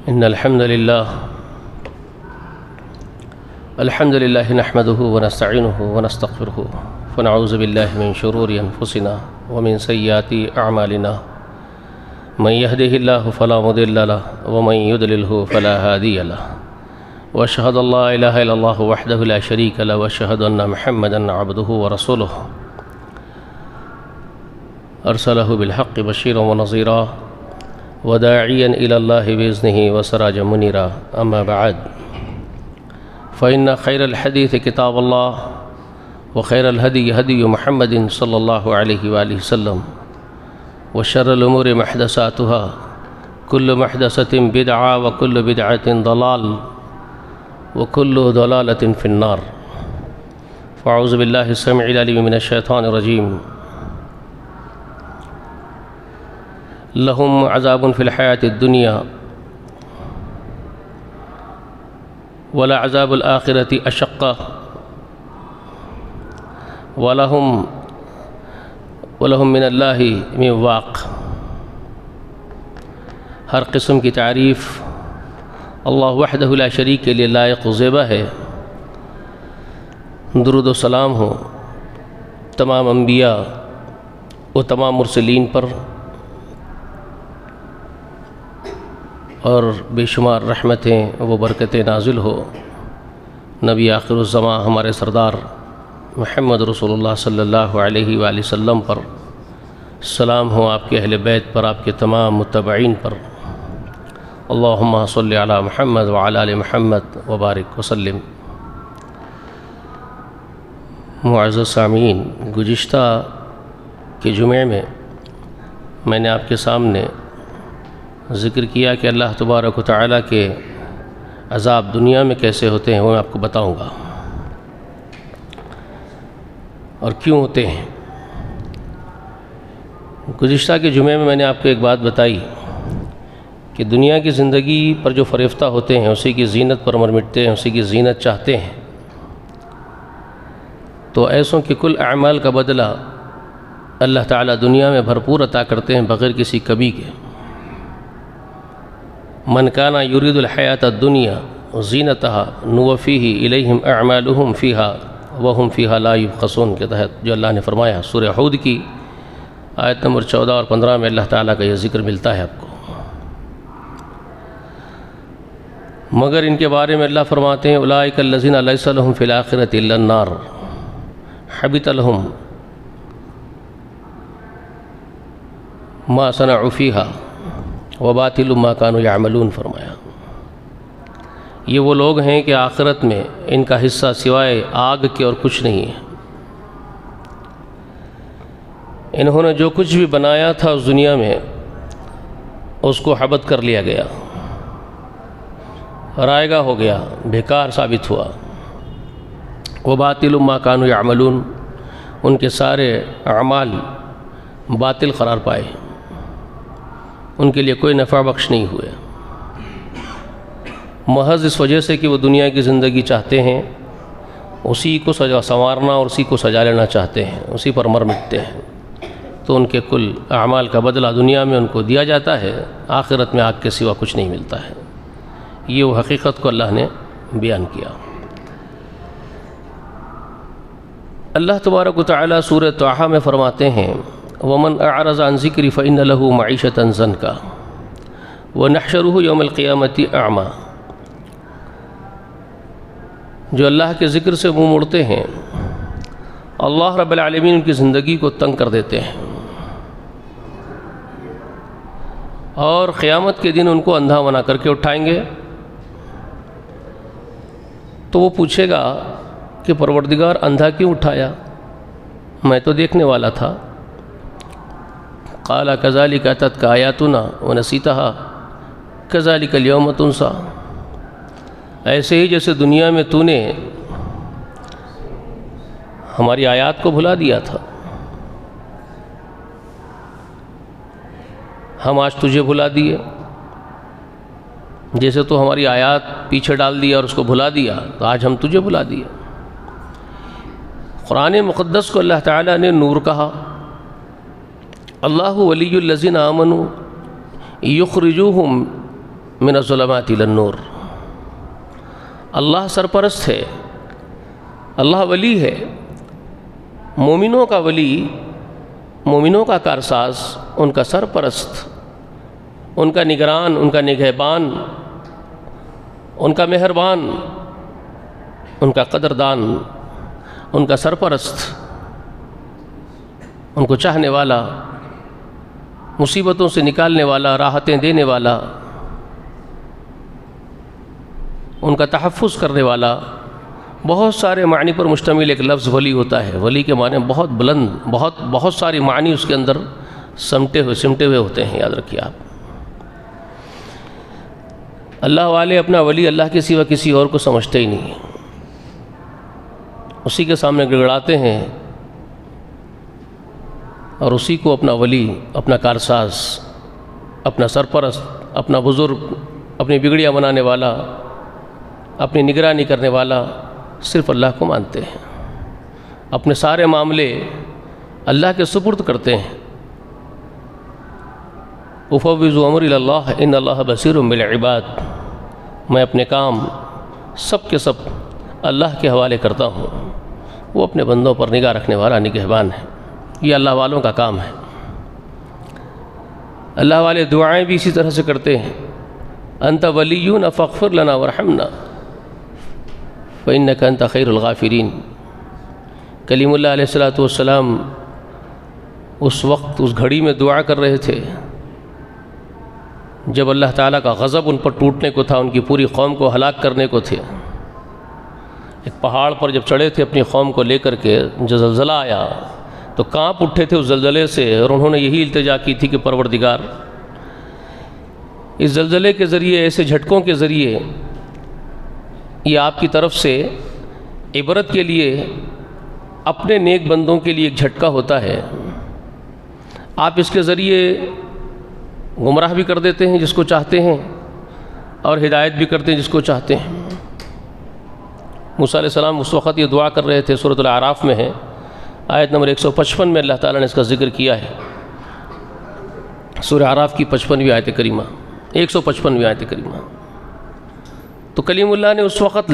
إن الحمد لله نحمده ونستعينه ونستغفره ونعوذ بالله من شرور أنفسنا ومن سيئات أعمالنا من يهده الله فلا مضل له ومن يضلله فلا هادي له وأشهد أن لا إله إلا الله وحده لا شريك له وأشهد أن محمدا عبده ورسوله أرسله بالحق بشيرا ونظيرا وداعيا إلى الله بإذنه وسراجا منيرا أما بعد فإن خير الحديث كتاب الله وخير الهدي هدي محمد صلى الله عليه وآله وسلم وشر الأمور محدثاتها كل محدثة بدعة وكل بدعة ضلال وكل ضلالة في النار فأعوذ بالله السميع العليم من الشيطان الرجيم لهم عذاب في الحياة الدنيا ولا عذاب الآخرة أشق ولهم من اللہ من واق۔ ہر قسم کی تعریف اللہ وحدہ لا شریک کے لیے لائق و زیبا ہے۔ درود و سلام ہو تمام انبیاء و تمام مرسلین پر، اور بے شمار رحمتیں و برکتیں نازل ہو نبی آخر الزماں ہمارے سردار محمد رسول اللہ صلی اللہ علیہ وآلہ وسلم پر، سلام ہو آپ کے اہل بیت پر، آپ کے تمام متبعین پر۔ اللہم صلی علی محمد وعلی آل محمد وبارک وسلم۔ معزز سامعین، گزشتہ کے جمعے میں نے آپ کے سامنے ذکر کیا کہ اللہ تبارک و تعالیٰ کے عذاب دنیا میں کیسے ہوتے ہیں وہ میں آپ کو بتاؤں گا، اور کیوں ہوتے ہیں۔ گزشتہ کے جمعے میں نے آپ کو ایک بات بتائی کہ دنیا کی زندگی پر جو فریفتہ ہوتے ہیں اسی کی زینت پر مر مٹتے ہیں، اسی کی زینت چاہتے ہیں، تو ایسوں کے کل اعمال کا بدلہ اللہ تعالیٰ دنیا میں بھرپور عطا کرتے ہیں بغیر کسی کمی کے۔ من کان یرید الحیات الدنیا زینتها نوفیہ الیہم اعمالہم فیہا وہم فیہا لا یبخسون کے تحت جو اللہ نے فرمایا، سورہ حود کی آیت نمبر 14 اور 15 میں اللہ تعالیٰ کا یہ ذکر ملتا ہے آپ کو۔ مگر ان کے بارے میں اللہ فرماتے ہیں اولئک الذین لیس لہم فی الآخرۃ الا النار حبط لہم ما صنعوا فیہا وباطل ما کانوا یعملون فرمایا۔ یہ وہ لوگ ہیں کہ آخرت میں ان کا حصہ سوائے آگ کے اور کچھ نہیں ہے۔ انہوں نے جو کچھ بھی بنایا تھا اس دنیا میں اس کو حبط کر لیا گیا، رائگاں ہو گیا، بیکار ثابت ہوا۔ وباطل ما کانوا یعملون، ان کے سارے اعمال باطل قرار پائے، ان کے لیے کوئی نفع بخش نہیں ہوئے، محض اس وجہ سے کہ وہ دنیا کی زندگی چاہتے ہیں، اسی کو سنوارنا اور اسی کو سجا لینا چاہتے ہیں، اسی پر مر مٹتے ہیں، تو ان کے کل اعمال کا بدلہ دنیا میں ان کو دیا جاتا ہے، آخرت میں آگ کے سوا کچھ نہیں ملتا ہے۔ یہ وہ حقیقت کو اللہ نے بیان کیا۔ اللہ تبارک و تعالیٰ سورہ طٰہٰ میں فرماتے ہیں وَمَنْ أَعْرَضَ عَنْ ذِكْرِي فَإِنَّ لَهُ مَعِيشَةً ضَنْكًا وَنَحْشُرُهُ يَوْمَ الْقِيَامَةِ أَعْمَىٰ۔ جو اللہ کے ذکر سے منہ موڑتے ہیں اللہ رب العالمین ان کی زندگی کو تنگ کر دیتے ہیں، اور قیامت کے دن ان کو اندھا بنا کر کے اٹھائیں گے، تو وہ پوچھے گا کہ پروردگار اندھا کیوں اٹھایا، میں تو دیکھنے والا تھا۔ قال كذلك أتتك آياتنا ونسيتها كذلك اليوم تنسى، ایسے ہی جیسے دنیا میں تو نے ہماری آیات کو بھلا دیا تھا، ہم آج تجھے بھلا دیے، جیسے تو ہماری آیات پیچھے ڈال دیا اور اس کو بھلا دیا، تو آج ہم تجھے بھلا دیا۔ قرآن مقدس کو اللہ تعالیٰ نے نور کہا، اللہ ولی الذین آمنوا یخرجوہم من الظلمات الی النور۔ اللہ سرپرست ہے، اللہ ولی ہے، مومنوں کا ولی، مومنوں کا کارساز، ان کا سرپرست، ان کا نگران، ان کا نگہبان، ان کا مہربان، ان کا قدردان، ان کا سرپرست، ان کو چاہنے والا، مصیبتوں سے نکالنے والا، راحتیں دینے والا، ان کا تحفظ کرنے والا۔ بہت سارے معنی پر مشتمل ایک لفظ ولی ہوتا ہے۔ ولی کے معنی بہت بلند، بہت ساری معنی اس کے اندر سمٹے ہوئے ہوتے ہیں، یاد رکھیے آپ۔ اللہ والے اپنا ولی اللہ کے سوا کسی اور کو سمجھتے ہی نہیں، اسی کے سامنے گڑگڑاتے ہیں اور اسی کو اپنا ولی، اپنا کارساز، اپنا سرپرست، اپنا بزرگ، اپنی بگڑیاں بنانے والا، اپنی نگرانی کرنے والا صرف اللہ کو مانتے ہیں، اپنے سارے معاملے اللہ کے سپرد کرتے ہیں۔ افوض امری الی اللہ ان اللہ بصیر بالعباد، میں اپنے کام سب کے سب اللہ کے حوالے کرتا ہوں، وہ اپنے بندوں پر نگاہ رکھنے والا نگہبان ہے۔ یہ اللہ والوں کا کام ہے۔ اللہ والے دعائیں بھی اسی طرح سے کرتے ہیں، انت ولینا فاغفر لنا وارحمنا فإنک انت خیر الغافرین۔ کلیم اللہ علیہ الصلوۃ والسلام اس وقت، اس گھڑی میں دعا کر رہے تھے جب اللہ تعالیٰ کا غضب ان پر ٹوٹنے کو تھا، ان کی پوری قوم کو ہلاک کرنے کو تھے۔ ایک پہاڑ پر جب چڑھے تھے اپنی قوم کو لے کر کے، جو زلزلہ آیا تو کانپ اٹھے تھے اس زلزلے سے، اور انہوں نے یہی التجا کی تھی کہ پروردگار، اس زلزلے کے ذریعے، ایسے جھٹکوں کے ذریعے، یہ آپ کی طرف سے عبرت کے لیے، اپنے نیک بندوں کے لیے ایک جھٹکا ہوتا ہے۔ آپ اس کے ذریعے گمراہ بھی کر دیتے ہیں جس کو چاہتے ہیں، اور ہدایت بھی کرتے ہیں جس کو چاہتے ہیں۔ موسیٰ علیہ السلام اس وقت یہ دعا کر رہے تھے، سورۃ الاعراف میں ہے، آیت نمبر 155 میں اللہ تعالیٰ نے اس کا ذکر کیا ہے۔ سورہ اعراف کی 55ویں آیت کریمہ، 155ویں آیت کریمہ۔ تو کلیم اللہ نے اس وقت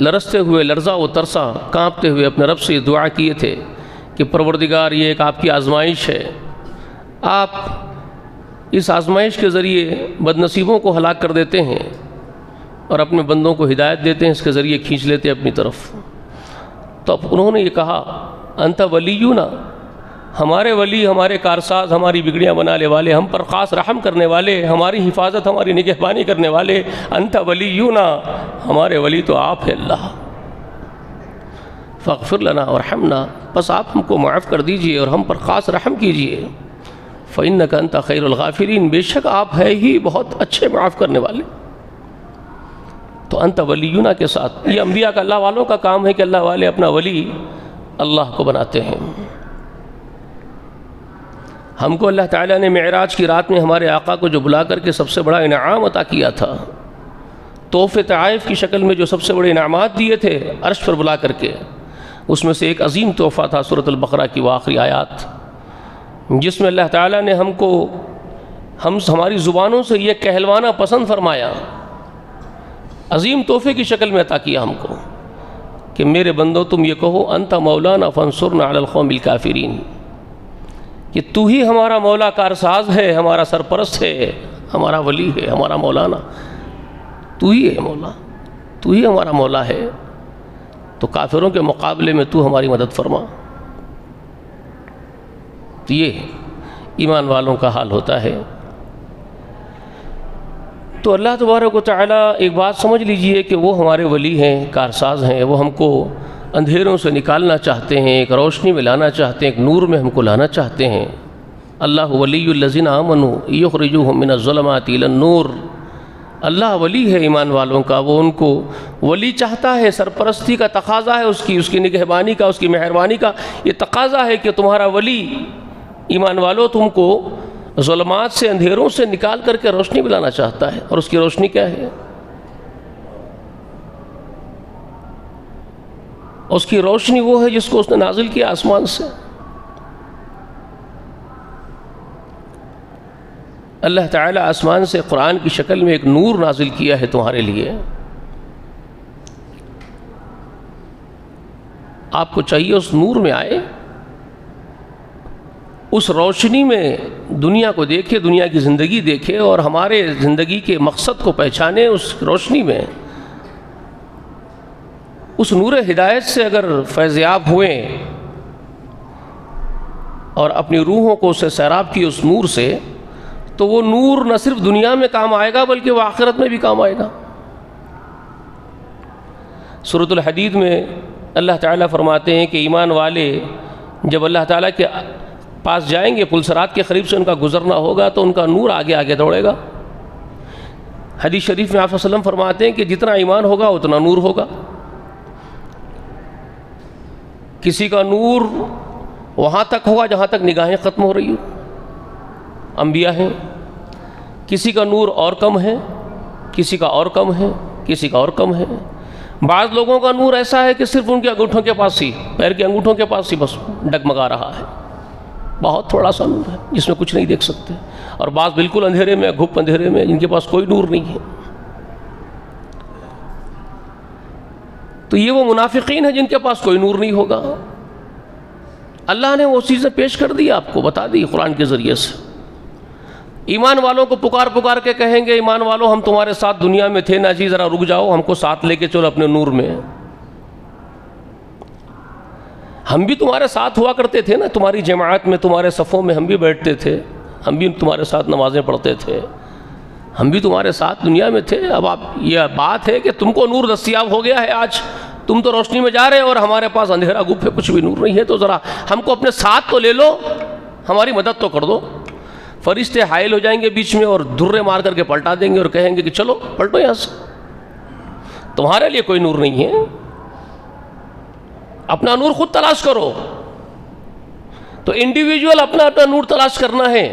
لرزتے ہوئے، لرزا و ترسا، کانپتے ہوئے اپنے رب سے یہ دعا کیے تھے کہ پروردگار، یہ ایک آپ کی آزمائش ہے، آپ اس آزمائش کے ذریعے بد نصیبوں کو ہلاک کر دیتے ہیں اور اپنے بندوں کو ہدایت دیتے ہیں، اس کے ذریعے کھینچ لیتے ہیں اپنی طرف۔ تو اب انہوں نے یہ کہا، انت ولینا، ہمارے ولی، ہمارے کارساز، ہماری بگڑیاں بنانے والے، ہم پر خاص رحم کرنے والے، ہماری حفاظت، ہماری نگہبانی کرنے والے، انت ولینا، ہمارے ولی تو آپ ہے اللہ، فاغفر لنا وارحمنا، بس آپ ہم کو معاف کر دیجئے اور ہم پر خاص رحم کیجئے، فإنک انت خیر الغافرین، بے شک آپ ہے ہی بہت اچھے معاف کرنے والے۔ تو انت ولینا کے ساتھ، یہ انبیاء کا، اللہ والوں کا کام ہے کہ اللہ والے اپنا ولی اللہ کو بناتے ہیں۔ ہم کو اللہ تعالیٰ نے معراج کی رات میں ہمارے آقا کو جو بلا کر کے سب سے بڑا انعام عطا کیا تھا، تحفے تحائف کی شکل میں جو سب سے بڑے انعامات دیے تھے عرش پر بلا کر کے، اس میں سے ایک عظیم تحفہ تھا سورۃ البقرہ کی وہ آخری آیات، جس میں اللہ تعالیٰ نے ہم کو، ہماری زبانوں سے یہ کہلوانا پسند فرمایا، عظیم تحفے کی شکل میں عطا کیا ہم کو کہ میرے بندو تم یہ کہو، انت مولانا فانصرنا علی القوم الکافرین، کہ تو ہی ہمارا مولا کارساز ہے، ہمارا سرپرست ہے، ہمارا ولی ہے، ہمارا مولانا، تو ہی ہے مولا، تو ہی ہمارا مولا ہے، تو کافروں کے مقابلے میں تو ہماری مدد فرما۔ تو یہ ایمان والوں کا حال ہوتا ہے۔ تو اللہ تبارک و تعالیٰ، ایک بات سمجھ لیجئے کہ وہ ہمارے ولی ہیں، کارساز ہیں، وہ ہم کو اندھیروں سے نکالنا چاہتے ہیں، ایک روشنی میں لانا چاہتے ہیں، ایک نور میں ہم کو لانا چاہتے ہیں۔ اللہ ولی الذین آمنوا یخرجوہم من الظلمات الی النور، اللہ ولی ہے ایمان والوں کا، وہ ان کو ولی چاہتا ہے، سرپرستی کا تقاضا ہے، اس کی نگہبانی کا، اس کی مہربانی کا یہ تقاضا ہے کہ تمہارا ولی ایمان والوں تم کو ظلمات سے، اندھیروں سے نکال کر کے روشنی میں لانا چاہتا ہے۔ اور اس کی روشنی کیا ہے؟ اس کی روشنی وہ ہے جس کو اس نے نازل کیا آسمان سے۔ اللہ تعالیٰ آسمان سے قرآن کی شکل میں ایک نور نازل کیا ہے تمہارے لیے. آپ کو چاہیے اس نور میں آئے، اس روشنی میں دنیا کو دیکھے، دنیا کی زندگی دیکھے، اور ہمارے زندگی کے مقصد کو پہچانے. اس روشنی میں، اس نور ہدایت سے اگر فیضیاب ہوئے اور اپنی روحوں کو اسے سیراب کی اس نور سے، تو وہ نور نہ صرف دنیا میں کام آئے گا بلکہ وہ آخرت میں بھی کام آئے گا. سورۃ الحدید میں اللہ تعالیٰ فرماتے ہیں کہ ایمان والے جب اللہ تعالیٰ کے پاس جائیں گے، پلسرات کے قریب سے ان کا گزرنا ہوگا تو ان کا نور آگے آگے دوڑے گا. حدیث شریف میں آپ صلی اللہ علیہ وسلم فرماتے ہیں کہ جتنا ایمان ہوگا اتنا نور ہوگا. کسی کا نور وہاں تک ہوگا جہاں تک نگاہیں ختم ہو رہی ہو، انبیاء ہیں. کسی کا نور اور کم ہے، کسی کا اور کم ہے، کسی کا اور کم ہے. بعض لوگوں کا نور ایسا ہے کہ صرف ان کے انگوٹھوں کے پاس ہی، پیر کے انگوٹھوں کے پاس ہی بس ڈگمگا رہا ہے، بہت تھوڑا سا نور ہے جس میں کچھ نہیں دیکھ سکتے. اور بعض بالکل اندھیرے میں، گھپ اندھیرے میں، جن کے پاس کوئی نور نہیں ہے. تو یہ وہ منافقین ہیں جن کے پاس کوئی نور نہیں ہوگا. اللہ نے وہ چیزیں پیش کر دی، آپ کو بتا دی قرآن کے ذریعے سے. ایمان والوں کو پکار پکار کے کہیں گے، ایمان والوں ہم تمہارے ساتھ دنیا میں تھے نا جی، ذرا رک جاؤ، ہم کو ساتھ لے کے چلو اپنے نور میں. ہم بھی تمہارے ساتھ ہوا کرتے تھے نا، تمہاری جماعت میں، تمہارے صفوں میں ہم بھی بیٹھتے تھے، ہم بھی تمہارے ساتھ نمازیں پڑھتے تھے، ہم بھی تمہارے ساتھ دنیا میں تھے. اب آپ یہ بات ہے کہ تم کو نور دستیاب ہو گیا ہے، آج تم تو روشنی میں جا رہے اور ہمارے پاس اندھیرا گپ ہے، کچھ بھی نور نہیں ہے، تو ذرا ہم کو اپنے ساتھ تو لے لو، ہماری مدد تو کر دو. فرشتے حائل ہو جائیں گے بیچ میں اور دھرے مار کر کے پلٹا دیں گے اور کہیں گے کہ چلو پلٹو یہاں سے، تمہارے لیے کوئی نور نہیں ہے، اپنا نور خود تلاش کرو. تو انڈیویجول اپنا اپنا نور تلاش کرنا ہے.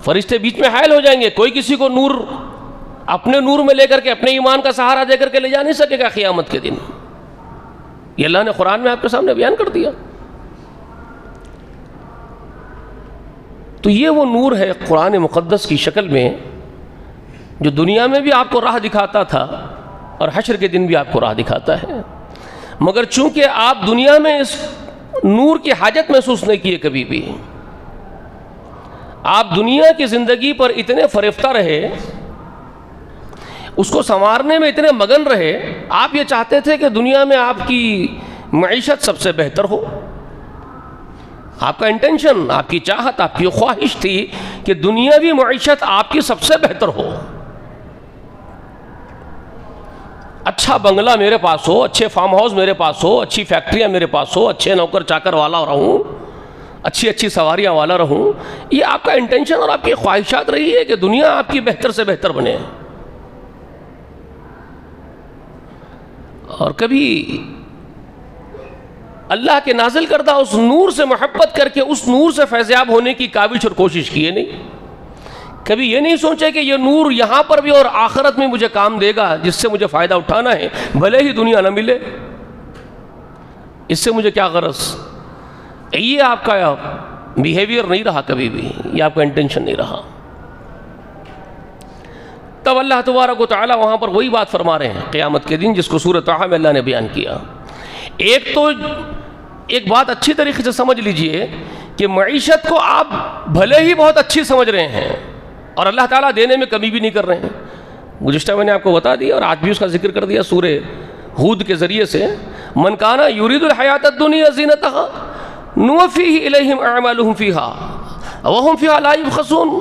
فرشتے بیچ میں حائل ہو جائیں گے، کوئی کسی کو نور اپنے نور میں لے کر کے، اپنے ایمان کا سہارا دے کر کے لے جا نہیں سکے گا قیامت کے دن. یہ اللہ نے قرآن میں آپ کے سامنے بیان کر دیا. تو یہ وہ نور ہے قرآن مقدس کی شکل میں، جو دنیا میں بھی آپ کو راہ دکھاتا تھا اور حشر کے دن بھی آپ کو راہ دکھاتا ہے. مگر چونکہ آپ دنیا میں اس نور کی حاجت محسوس نہیں کیے کبھی بھی، آپ دنیا کی زندگی پر اتنے فریفتہ رہے، اس کو سنوارنے میں اتنے مگن رہے. آپ یہ چاہتے تھے کہ دنیا میں آپ کی معیشت سب سے بہتر ہو. آپ کا انٹینشن، آپ کی چاہت، آپ کی خواہش تھی کہ دنیاوی معیشت آپ کی سب سے بہتر ہو. اچھا بنگلہ میرے پاس ہو، اچھے فارم ہاؤس میرے پاس ہو، اچھی فیکٹریاں میرے پاس ہو، اچھے نوکر چاکر والا رہوں، اچھی اچھی سواریاں والا رہوں. یہ آپ کا انٹینشن اور آپ کی خواہشات رہی ہے کہ دنیا آپ کی بہتر سے بہتر بنے. اور کبھی اللہ کے نازل کردہ اس نور سے محبت کر کے اس نور سے فیضیاب ہونے کی کاوش اور کوشش کیے نہیں. کبھی یہ نہیں سوچے کہ یہ نور یہاں پر بھی اور آخرت میں مجھے کام دے گا، جس سے مجھے فائدہ اٹھانا ہے، بھلے ہی دنیا نہ ملے، اس سے مجھے کیا غرض. یہ آپ کا بیہیویئر نہیں رہا کبھی بھی، یہ آپ کا انٹینشن نہیں رہا. تب اللہ تبارک و تعالی وہاں پر وہی بات فرما رہے ہیں قیامت کے دن، جس کو سورۃ طٰہٰ میں اللہ نے بیان کیا. ایک بات اچھی طریقے سے سمجھ لیجئے کہ معیشت کو آپ بھلے ہی بہت اچھی سمجھ رہے ہیں اور اللہ تعالیٰ دینے میں کمی بھی نہیں کر رہے ہیں. گزشتہ میں نے آپ کو بتا دیا اور آج بھی اس کا ذکر کر دیا سورہ ہود کے ذریعے سے، من کان یرید الحیاۃ الدنیا زینتہا نوفی الیہم اعمالہم فیہا وہم فیہا لا یبخسون.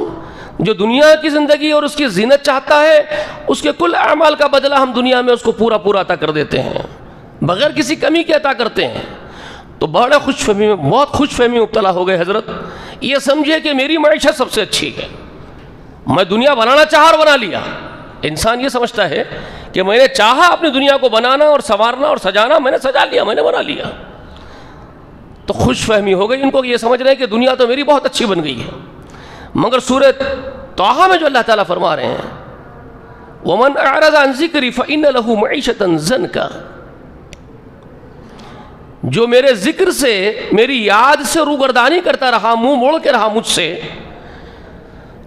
جو دنیا کی زندگی اور اس کی زینت چاہتا ہے، اس کے کل اعمال کا بدلہ ہم دنیا میں اس کو پورا پورا عطا کر دیتے ہیں، بغیر کسی کمی کے عطا کرتے ہیں. تو بڑا خوش فہمی میں، بہت خوش فہمی مبتلا ہو گئے حضرت. یہ سمجھے کہ میری معیشت سب سے اچھی ہے، میں دنیا بنانا چاہا اور بنا لیا. انسان یہ سمجھتا ہے کہ میں نے چاہا اپنی دنیا کو بنانا اور سنوارنا اور سجانا، میں نے سجا لیا، میں نے بنا لیا. تو خوش فہمی ہو گئی ان کو، یہ سمجھ رہے ہیں کہ دنیا تو میری بہت اچھی بن گئی ہے. مگر سورۃ طٰہٰ میں جو اللہ تعالیٰ فرما رہے ہیں، وَمَنْ أَعْرَضَ عَنْ ذِكْرِي فَإِنَّ لَهُ مَعِيشَةً ضَنْكًا، جو میرے ذکر سے، میری یاد سے روگردانی کرتا رہا، منہ موڑ کے رہا مجھ سے،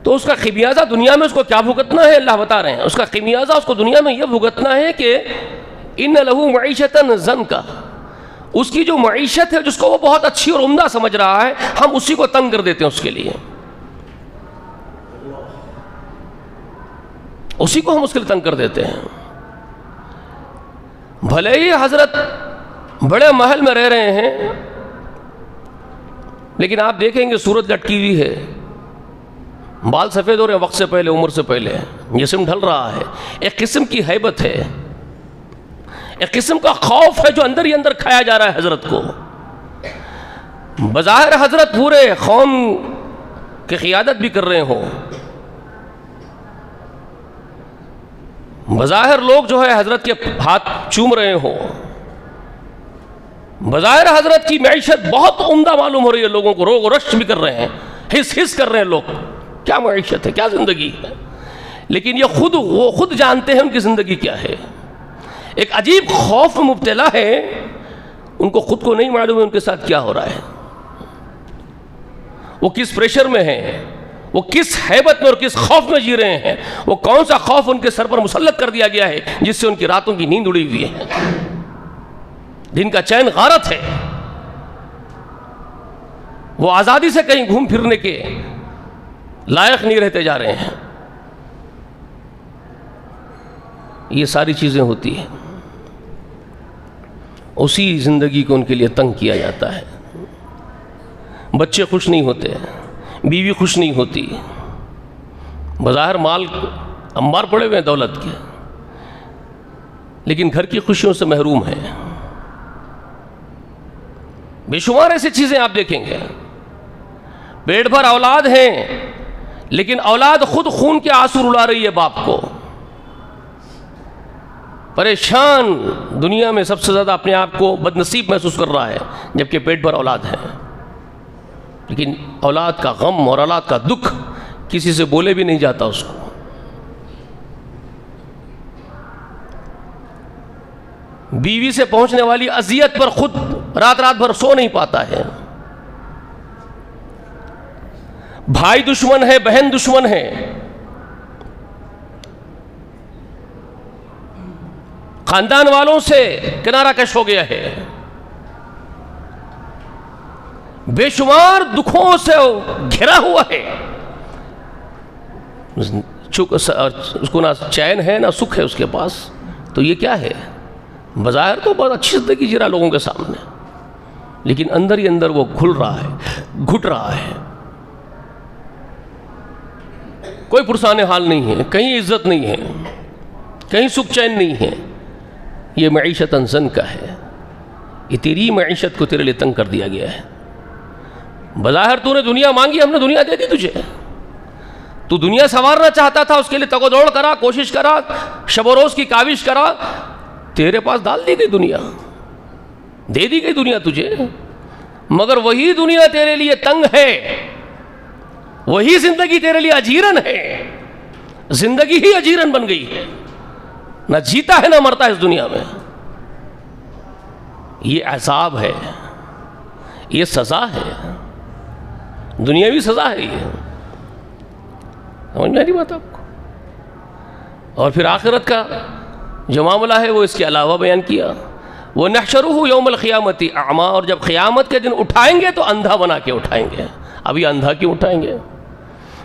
تو اس کا خمیازہ دنیا میں اس کو کیا بھگتنا ہے؟ اللہ بتا رہے ہیں اس کا خمیازہ اس کو دنیا میں یہ بھگتنا ہے کہ ان لہو معیشتاً ضنکا، اس کی جو معیشت ہے جس کو وہ بہت اچھی اور عمدہ سمجھ رہا ہے، ہم اسی کو تنگ کر دیتے ہیں، اس کے لیے اسی کو ہم اس کے لیے تنگ کر دیتے ہیں۔ بھلے ہی حضرت بڑے محل میں رہ رہے ہیں، لیکن آپ دیکھیں گے صورت لٹکی ہوئی ہے، بال سفید ہو رہے ہیں وقت سے پہلے، عمر سے پہلے، جسم ڈھل رہا ہے، ایک قسم کی ہیبت ہے، ایک قسم کا خوف ہے جو اندر ہی اندر کھایا جا رہا ہے حضرت کو۔ بظاہر حضرت پورے قوم کی قیادت بھی کر رہے ہوں، بظاہر لوگ جو ہے حضرت کے ہاتھ چوم رہے ہوں، بظاہر حضرت کی معیشت بہت عمدہ معلوم ہو رہی ہے، لوگوں کو روغ و رشک بھی کر رہے ہیں، ہس کر رہے ہیں لوگ، کیا معیشت ہے، کیا زندگی ہے، لیکن یہ وہ خود جانتے ہیں ان کی زندگی کیا ہے، ایک عجیب خوف میں مبتلا ہے، ان کو خود کو نہیں معلوم ہے ان کے ساتھ کیا ہو رہا ہے، وہ کس پریشر میں ہیں، وہ کس ہیبت میں اور کس خوف میں جی رہے ہیں، وہ کون سا خوف ان کے سر پر مسلط کر دیا گیا ہے جس سے ان کی راتوں کی نیند اڑی ہوئی ہے، دن کا چین غارت ہے، وہ آزادی سے کہیں گھوم پھرنے کے لائق نہیں رہتے جا رہے ہیں۔ یہ ساری چیزیں ہوتی ہیں، اسی زندگی کو ان کے لیے تنگ کیا جاتا ہے، بچے خوش نہیں ہوتے، بیوی خوش نہیں ہوتی، بظاہر مال انبار پڑے ہوئے ہیں دولت کے، لیکن گھر کی خوشیوں سے محروم ہیں۔ بے شمار ایسی چیزیں آپ دیکھیں گے، پیٹ بھر اولاد ہیں لیکن اولاد خود خون کے آنسو رلا رہی ہے باپ کو، پریشان، دنیا میں سب سے زیادہ اپنے آپ کو بد نصیب محسوس کر رہا ہے جبکہ پیٹ بھر اولاد ہے، لیکن اولاد کا غم اور اولاد کا دکھ کسی سے بولے بھی نہیں جاتا اس کو۔ بیوی سے پہنچنے والی اذیت پر خود رات بھر سو نہیں پاتا ہے، بھائی دشمن ہے، بہن دشمن ہے، خاندان والوں سے کنارہ کش ہو گیا ہے، بے شمار دکھوں سے گھرا ہوا ہے، اس کو نہ چین ہے نہ سکھ ہے اس کے پاس، تو یہ کیا ہے؟ بظاہر تو بہت اچھی زندگی جی رہا لوگوں کے سامنے، لیکن اندر ہی اندر وہ گھل رہا ہے، گھٹ رہا ہے، کوئی پرسان حال نہیں ہے، کہیں عزت نہیں ہے، کہیں سکھ چین نہیں ہے۔ یہ معیشت انزن کا ہے، یہ تیری معیشت کو تیرے لیے تنگ کر دیا گیا ہے۔ بظاہر تو نے دنیا مانگی، ہم نے دنیا دے دی تجھے، تو دنیا سنوارنا چاہتا تھا، اس کے لیے تگ و دوڑ کرا، کوشش کرا، شب و روز کی کاوش کرا، تیرے پاس ڈال دی گئی دنیا، دے دی گئی دنیا تجھے، مگر وہی دنیا تیرے لیے تنگ ہے، وہی زندگی تیرے لیے اجیرن ہے، زندگی ہی اجیرن بن گئی ہے، نہ جیتا ہے نہ مرتا ہے اس دنیا میں۔ یہ عذاب ہے، یہ سزا ہے، دنیاوی سزا ہے، یہ سمجھ میں آ رہی بات آپ کو؟ اور پھر آخرت کا جو معاملہ ہے وہ اس کے علاوہ بیان کیا، وَنَحْشَرُهُ يَوْمَ الْقِيَامَةِ أَعْمَىٰ، اور جب قیامت کے دن اٹھائیں گے تو اندھا بنا کے اٹھائیں گے۔ اب یہ اندھا کیوں اٹھائیں گے؟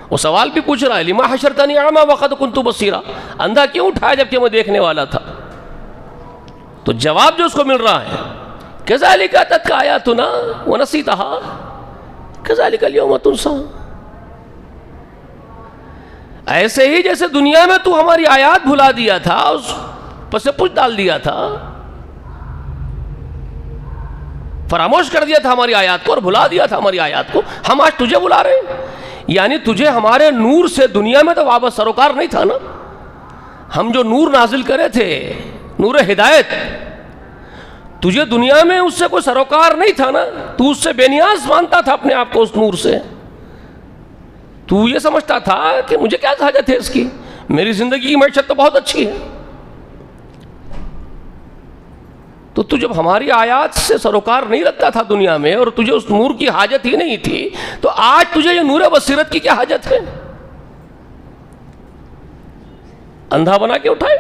وہ سوال بھی پوچھ رہا ہے، لِمَا حَشَرْتَنِي أَعْمَىٰ وَقَدْ كُنْتُ بَصِيرًا، اندھا کیوں اٹھایا جبکہ میں دیکھنے والا تھا؟ تو جواب جو اس کو مل رہا ہے، كَذَلِكَ أَتَتْكَ آيَاتُنَا وَنَسِيتَهَا كَذَلِكَ الْيَوْمَ تُنسَىٰ، ایسے ہی جیسے دنیا میں تو ہماری آیات بھلا دیا تھا، اس پس پچھ ڈال دیا تھا، فراموش کر دیا تھا ہماری آیات کو اور بھلا دیا تھا ہماری آیات کو، ہم آج تجھے بلا رہے ہیں، یعنی تجھے ہمارے نور سے دنیا میں تو واپس سروکار نہیں تھا نا، ہم جو نور نازل کرے تھے، نور ہدایت، تجھے دنیا میں اس سے کوئی سروکار نہیں تھا نا، تو اس سے بے نیاز مانتا تھا اپنے آپ کو، اس نور سے تو یہ سمجھتا تھا کہ مجھے کیا حاجت ہے اس کی، میری زندگی کی معیشت تو بہت اچھی ہے۔ تو تو جب ہماری آیات سے سروکار نہیں رکھتا تھا دنیا میں اور تجھے اس نور کی حاجت ہی نہیں تھی، تو آج تجھے یہ نور بصیرت کی کیا حاجت ہے؟ اندھا بنا کے اٹھائے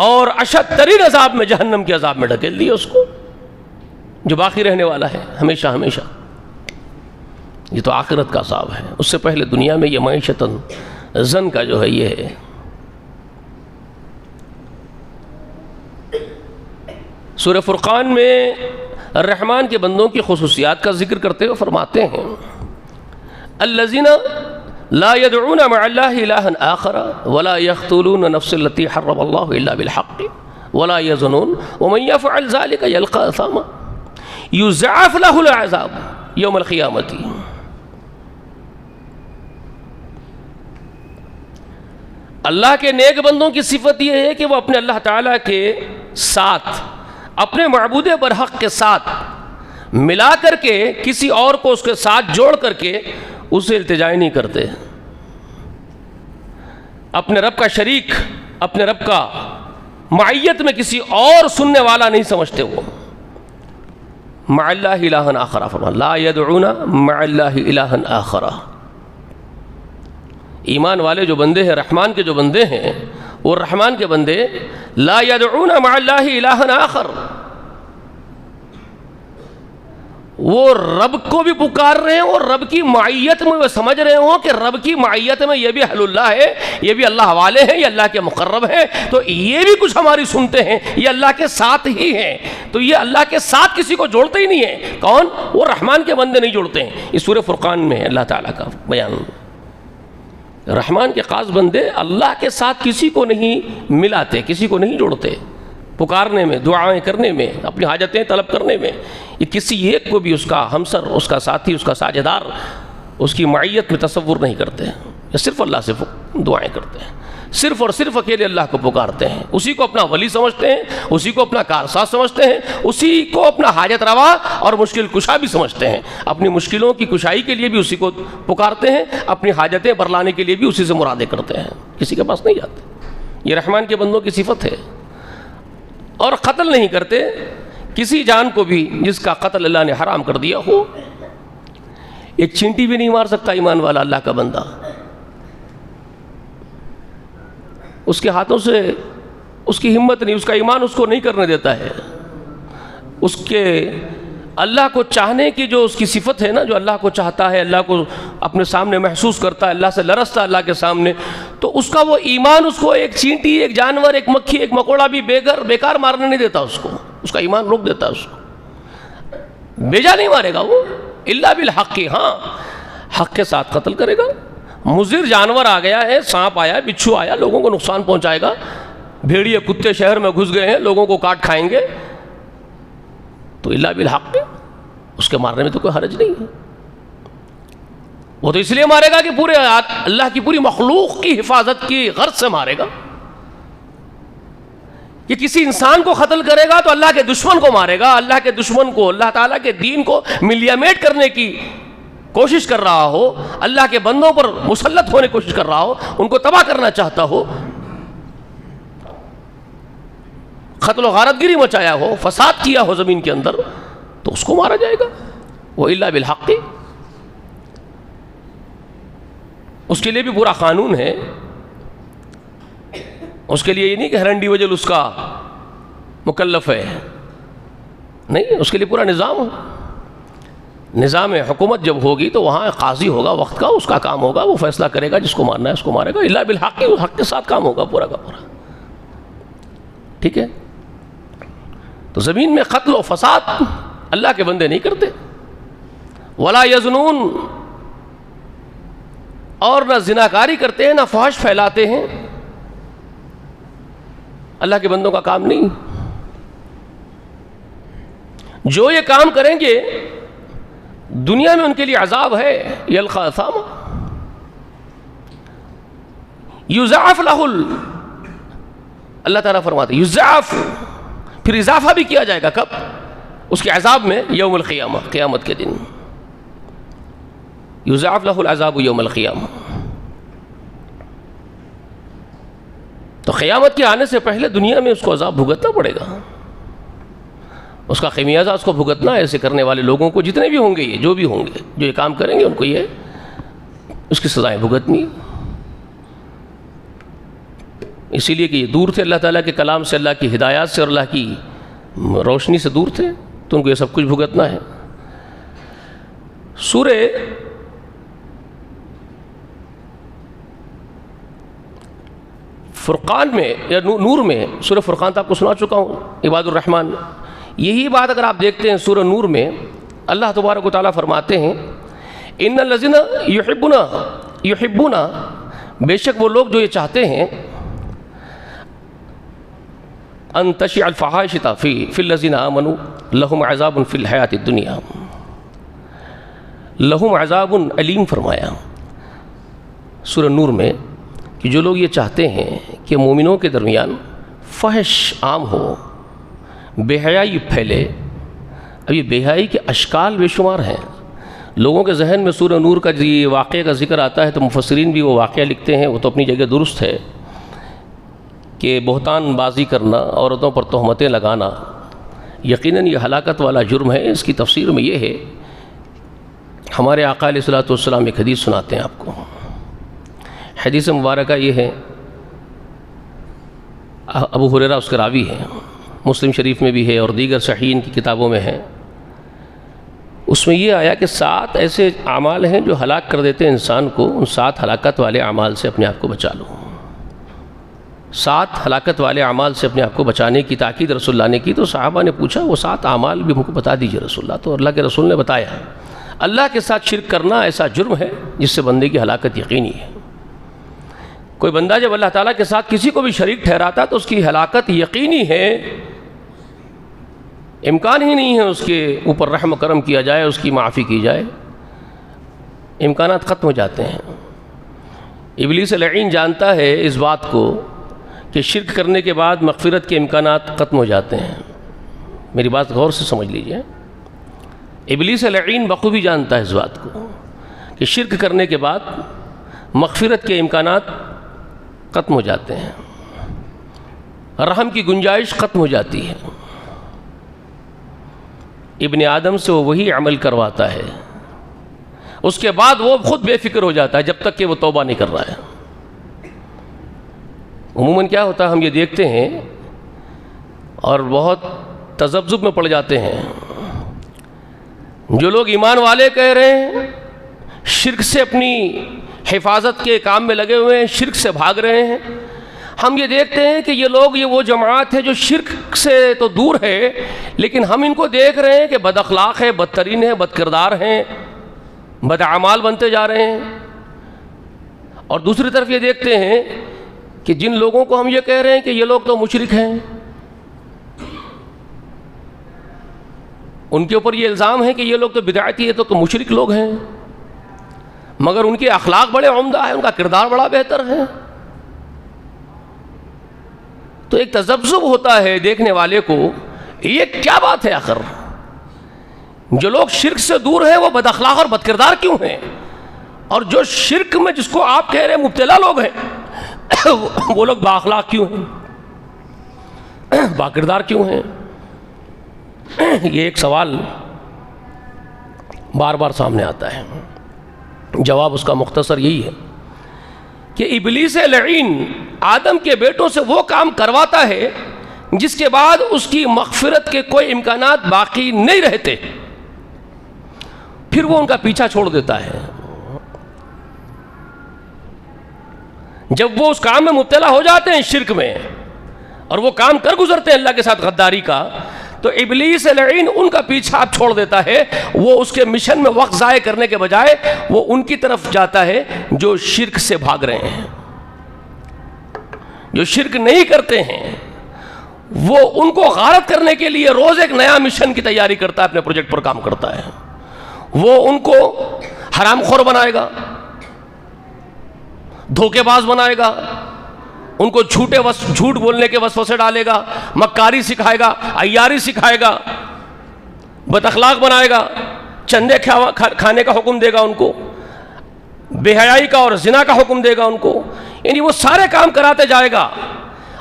اور اشد ترین عذاب میں، جہنم کے عذاب میں ڈھکیل دیا اس کو، جو باقی رہنے والا ہے ہمیشہ ہمیشہ۔ یہ تو آخرت کا عذاب ہے، اس سے پہلے دنیا میں یہ معیشتاً زن کا جو ہے یہ ہے۔ سورہ فرقان میں الرحمن کے بندوں کی خصوصیات کا ذکر کرتے ہوئے فرماتے ہیں الذین لا يدعون مع اللہ الہا آخر ولا يقتلون النفس التي حرم اللہ الا بالحق ولا يزنون ومن يفعل ذلك يلقى اثاما يضاعف له العذاب یوم القیامت۔ اللہ کے نیک بندوں کی صفت یہ ہے کہ وہ اپنے اللہ تعالیٰ کے ساتھ، اپنے معبود برحق کے ساتھ ملا کر کے کسی اور کو اس کے ساتھ جوڑ کر کے اسے التجا نہیں کرتے، اپنے رب کا شریک، اپنے رب کا معیت میں کسی اور سننے والا نہیں سمجھتے۔ وہ مع اللہ الہا آخر، فرما لا يدعون مع اللہ الہا آخر۔ ایمان والے جو بندے ہیں، رحمان کے جو بندے ہیں، وہ رحمان کے بندے لا يدعون مع اللہ الہا آخر، وہ رب کو بھی پکار رہے ہیں اور رب کی معیت میں وہ سمجھ رہے ہوں کہ رب کی معیت میں یہ بھی اہل اللہ ہے، یہ بھی اللہ والے ہیں، یہ اللہ کے مقرب ہیں، تو یہ بھی کچھ ہماری سنتے ہیں، یہ اللہ کے ساتھ ہی ہیں۔ تو یہ اللہ کے ساتھ کسی کو جوڑتے ہی نہیں ہے۔ کون؟ وہ رحمان کے بندے نہیں جوڑتے ہیں۔ اس سورہ فرقان میں اللہ تعالیٰ کا بیان، رحمان کے خاص بندے اللہ کے ساتھ کسی کو نہیں ملاتے، کسی کو نہیں جوڑتے، پکارنے میں، دعائیں کرنے میں، اپنی حاجتیں طلب کرنے میں، یہ کسی ایک کو بھی اس کا ہمسر، اس کا ساتھی، اس کا ساجھدار، اس کی معیت میں تصور نہیں کرتے، یہ صرف اللہ سے دعائیں کرتے ہیں، صرف اور صرف اکیلے اللہ کو پکارتے ہیں، اسی کو اپنا ولی سمجھتے ہیں، اسی کو اپنا کارساز سمجھتے ہیں، اسی کو اپنا حاجت روا اور مشکل کشا بھی سمجھتے ہیں، اپنی مشکلوں کی کشائی کے لیے بھی اسی کو پکارتے ہیں، اپنی حاجتیں برلانے کے لیے بھی اسی سے مرادیں کرتے ہیں، کسی کے پاس نہیں جاتے۔ یہ رحمان کے بندوں کی صفت ہے۔ اور قتل نہیں کرتے کسی جان کو بھی جس کا قتل اللہ نے حرام کر دیا ہو۔ ایک چینٹی بھی نہیں مار سکتا ایمان والا اللہ کا بندہ، اس کے ہاتھوں سے اس کی ہمت نہیں، اس کا ایمان اس کو نہیں کرنے دیتا ہے۔ اس کے اللہ کو چاہنے کی جو اس کی صفت ہے نا، جو اللہ کو چاہتا ہے، اللہ کو اپنے سامنے محسوس کرتا ہے، اللہ سے لرزتا اللہ کے سامنے، تو اس کا وہ ایمان اس کو ایک چینٹی، ایک جانور، ایک مکھی، ایک مکوڑا بھی بیکار مارنے نہیں دیتا، اس کا ایمان روک دیتا ہے، اس کو بیجا نہیں مارے گا وہ، الا بالحق، ہاں حق کے ساتھ قتل کرے گا۔ مضر جانور آ گیا ہے، سانپ آیا، بچھو آیا، لوگوں کو نقصان پہنچائے گا، بھیڑیے کتے شہر میں گھس گئے ہیں، لوگوں کو کاٹ کھائیں گے، تو الا بالحق اس کے مارنے میں تو کوئی حرج نہیں ہے۔ وہ تو اس لیے مارے گا کہ پورے اللہ کی پوری مخلوق کی حفاظت کی غرض سے مارے گا۔ یہ کسی انسان کو قتل کرے گا تو اللہ کے دشمن کو مارے گا، اللہ کے دشمن کو، اللہ تعالیٰ کے دین کو ملیامیٹ کرنے کی کوشش کر رہا ہو، اللہ کے بندوں پر مسلط ہونے کی کوشش کر رہا ہو، ان کو تباہ کرنا چاہتا ہو، قتل و غارت گری مچایا ہو، فساد کیا ہو زمین کے اندر، تو اس کو مارا جائے گا۔ وہ الا بالحق، اس کے لیے بھی پورا قانون ہے، اس کے لیے یہ نہیں کہ ہر انڈیویجل اس کا مکلف ہے، نہیں، اس کے لیے پورا نظام حکومت جب ہوگی تو وہاں قاضی ہوگا وقت کا، اس کا کام ہوگا، وہ فیصلہ کرے گا، جس کو مارنا ہے اس کو مارے گا، الا بالحق، اس حق کے ساتھ کام ہوگا پورا کا پورا، ٹھیک ہے۔ تو زمین میں قتل و فساد اللہ کے بندے نہیں کرتے، ولا یزنون، اور نہ زناکاری کرتے ہیں، نہ فحش پھیلاتے ہیں، اللہ کے بندوں کا کام نہیں۔ جو یہ کام کریں گے دنیا میں ان کے لیے عذاب ہے، یلقى اثاما، یضاعف لہ، اللہ تعالیٰ فرماتے ہیں یضاعف، پھر اضافہ بھی کیا جائے گا، کب؟ اس کے عذاب میں، یوم القیامہ، قیامت کے دن، یضاعف لہ العذاب یوم القیامہ۔ تو قیامت کے آنے سے پہلے دنیا میں اس کو عذاب بھگتنا پڑے گا، اس کا خمیازہ اس کو بھگتنا ہے، ایسے کرنے والے لوگوں کو، جتنے بھی ہوں گے، یہ جو بھی ہوں گے، جو یہ کام کریں گے، ان کو یہ اس کی سزائیں بھگتنی. اسی لیے کہ یہ دور تھے اللہ تعالیٰ کے کلام سے، اللہ کی ہدایات سے اور اللہ کی روشنی سے دور تھے، تو ان کو یہ سب کچھ بھگتنا ہے. سورہ فرقان میں یا نور میں، سورہ فرقان تو آپ کو سنا چکا ہوں، عباد الرحمن، یہی بات اگر آپ دیکھتے ہیں سورہ نور میں، اللہ تبارک و تعالیٰ فرماتے ہیں ان الذین یحبون، بے شک وہ لوگ جو یہ چاہتے ہیں، ان تشیع الفحائش فی الذین آمنوا لہم عذاب فی الحیات الدنیا، لہم عذاب علیم فرمایا سورہ نور میں کہ جو لوگ یہ چاہتے ہیں کہ مومنوں کے درمیان فحش عام ہو، بے حیائی پھیلے. اب یہ بے حیائی کے اشکال بے شمار ہیں. لوگوں کے ذہن میں سورہ نور کا یہ واقعہ کا ذکر آتا ہے تو مفسرین بھی وہ واقعہ لکھتے ہیں، وہ تو اپنی جگہ درست ہے، کہ بہتان بازی کرنا، عورتوں پر تہمتیں لگانا یقیناً یہ ہلاکت والا جرم ہے. اس کی تفسیر میں یہ ہے، ہمارے آقا علیہ الصلوۃ والسلام ایک حدیث سناتے ہیں آپ کو. حدیث مبارکہ یہ ہے، ابو ہریرہ اس کے راوی ہیں، مسلم شریف میں بھی ہے اور دیگر صحیحین کی کتابوں میں ہے. اس میں یہ آیا کہ 7 ایسے اعمال ہیں جو ہلاک کر دیتے ہیں انسان کو، ان 7 ہلاکت والے اعمال سے اپنے آپ کو بچا لو. 7 ہلاکت والے اعمال سے اپنے آپ کو بچانے کی تاکید رسول اللہ نے کی. تو صحابہ نے پوچھا وہ 7 اعمال بھی ہم کو بتا دیجئے رسول اللہ. تو اللہ کے رسول نے بتایا، اللہ کے ساتھ شرک کرنا ایسا جرم ہے جس سے بندے کی ہلاکت یقینی ہے. کوئی بندہ جب اللہ تعالیٰ کے ساتھ کسی کو بھی شریک ٹھہراتا تو اس کی ہلاکت یقینی ہے، امکان ہی نہیں ہے اس کے اوپر رحم و کرم کیا جائے، اس کی معافی کی جائے. امکانات ختم ہو جاتے ہیں. ابلیس لعین جانتا ہے اس بات کو کہ شرک کرنے کے بعد مغفرت کے امکانات ختم ہو جاتے ہیں. میری بات غور سے سمجھ لیجئے. ابلیس لعین بخوبی جانتا ہے اس بات کو کہ شرک کرنے کے بعد مغفرت کے امکانات ختم ہو جاتے ہیں، رحم کی گنجائش ختم ہو جاتی ہے. ابن آدم سے وہ وہی عمل کرواتا ہے، اس کے بعد وہ خود بے فکر ہو جاتا ہے جب تک کہ وہ توبہ نہیں کر رہا ہے. عموماً کیا ہوتا ہے ہم یہ دیکھتے ہیں اور بہت تذبذب میں پڑ جاتے ہیں، جو لوگ ایمان والے کہہ رہے ہیں شرک سے اپنی حفاظت کے کام میں لگے ہوئے ہیں، شرک سے بھاگ رہے ہیں. ہم یہ دیکھتے ہیں کہ یہ لوگ، یہ وہ جماعت ہے جو شرک سے تو دور ہے، لیکن ہم ان کو دیکھ رہے ہیں کہ بد اخلاق ہے، بدترین ہے، بد کردار ہیں، بد اعمال بنتے جا رہے ہیں. اور دوسری طرف یہ دیکھتے ہیں کہ جن لوگوں کو ہم یہ کہہ رہے ہیں کہ یہ لوگ تو مشرک ہیں، ان کے اوپر یہ الزام ہے کہ یہ لوگ تو بدعتی ہے، تو مشرک لوگ ہیں، مگر ان کے اخلاق بڑے عمدہ ہیں، ان کا کردار بڑا بہتر ہے. تو ایک تذبذب ہوتا ہے دیکھنے والے کو، یہ کیا بات ہے آخر؟ جو لوگ شرک سے دور ہیں وہ بد اخلاق اور بد کردار کیوں ہیں؟ اور جو شرک میں جس کو آپ کہہ رہے ہیں مبتلا لوگ ہیں وہ لوگ با اخلاق کیوں ہیں، با کردار کیوں ہیں؟ یہ ایک سوال بار بار سامنے آتا ہے. جواب اس کا مختصر یہی ہے کہ ابلیس لعین آدم کے بیٹوں سے وہ کام کرواتا ہے جس کے بعد اس کی مغفرت کے کوئی امکانات باقی نہیں رہتے، پھر وہ ان کا پیچھا چھوڑ دیتا ہے. جب وہ اس کام میں مبتلا ہو جاتے ہیں شرک میں اور وہ کام کر گزرتے ہیں اللہ کے ساتھ غداری کا، تو ابلیس لعین ان کا پیچھا اب چھوڑ دیتا ہے. وہ اس کے مشن میں وقت ضائع کرنے کے بجائے وہ ان کی طرف جاتا ہے جو شرک سے بھاگ رہے ہیں. جو شرک نہیں کرتے ہیں وہ ان کو غارت کرنے کے لیے روز ایک نیا مشن کی تیاری کرتا ہے، اپنے پروجیکٹ پر کام کرتا ہے. وہ ان کو حرام خور بنائے گا، دھوکے باز بنائے گا، ان کو جھوٹ بولنے کے وسوسے ڈالے گا، مکاری سکھائے گا، عیاری سکھائے گا، بد اخلاق بنائے گا، چندے کھانے کا حکم دے گا ان کو، بے حیائی کا اور زنا کا حکم دے گا ان کو. یعنی وہ سارے کام کراتے جائے گا.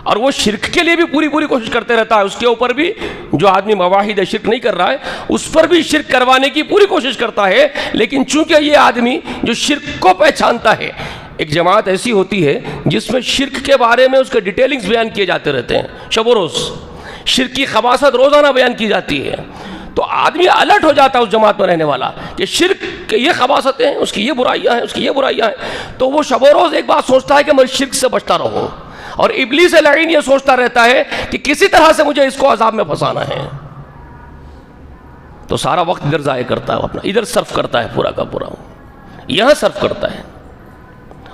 اور وہ شرک کے لیے بھی پوری کوشش کرتے رہتا ہے. اس کے اوپر بھی جو آدمی مواحد شرک نہیں کر رہا ہے اس پر بھی شرک کروانے کی پوری کوشش کرتا ہے. لیکن چونکہ یہ آدمی جو شرک کو پہچانتا ہے، ایک جماعت ایسی ہوتی ہے جس میں شرک کے بارے میں اس کے ڈیٹیلنگز بیان کیے جاتے رہتے ہیں شب و روز، شرک کی خباثت روزانہ بیان کی جاتی ہے، تو آدمی الرٹ ہو جاتا ہے اس جماعت میں رہنے والا کہ شرک کے یہ خباثتیں ہیں، اس کی یہ برائیاں ہیں، اس کی یہ برائیاں ہیں. تو وہ شب و روز ایک بات سوچتا ہے کہ میں شرک سے بچتا رہوں، اور ابلیس لعین یہ سوچتا رہتا ہے کہ کسی طرح سے مجھے اس کو عذاب میں پھنسانا ہے. تو سارا وقت ادھر ضائع کرتا ہے، اپنا ادھر صرف کرتا ہے، پورا کا پورا یہاں صرف کرتا ہے.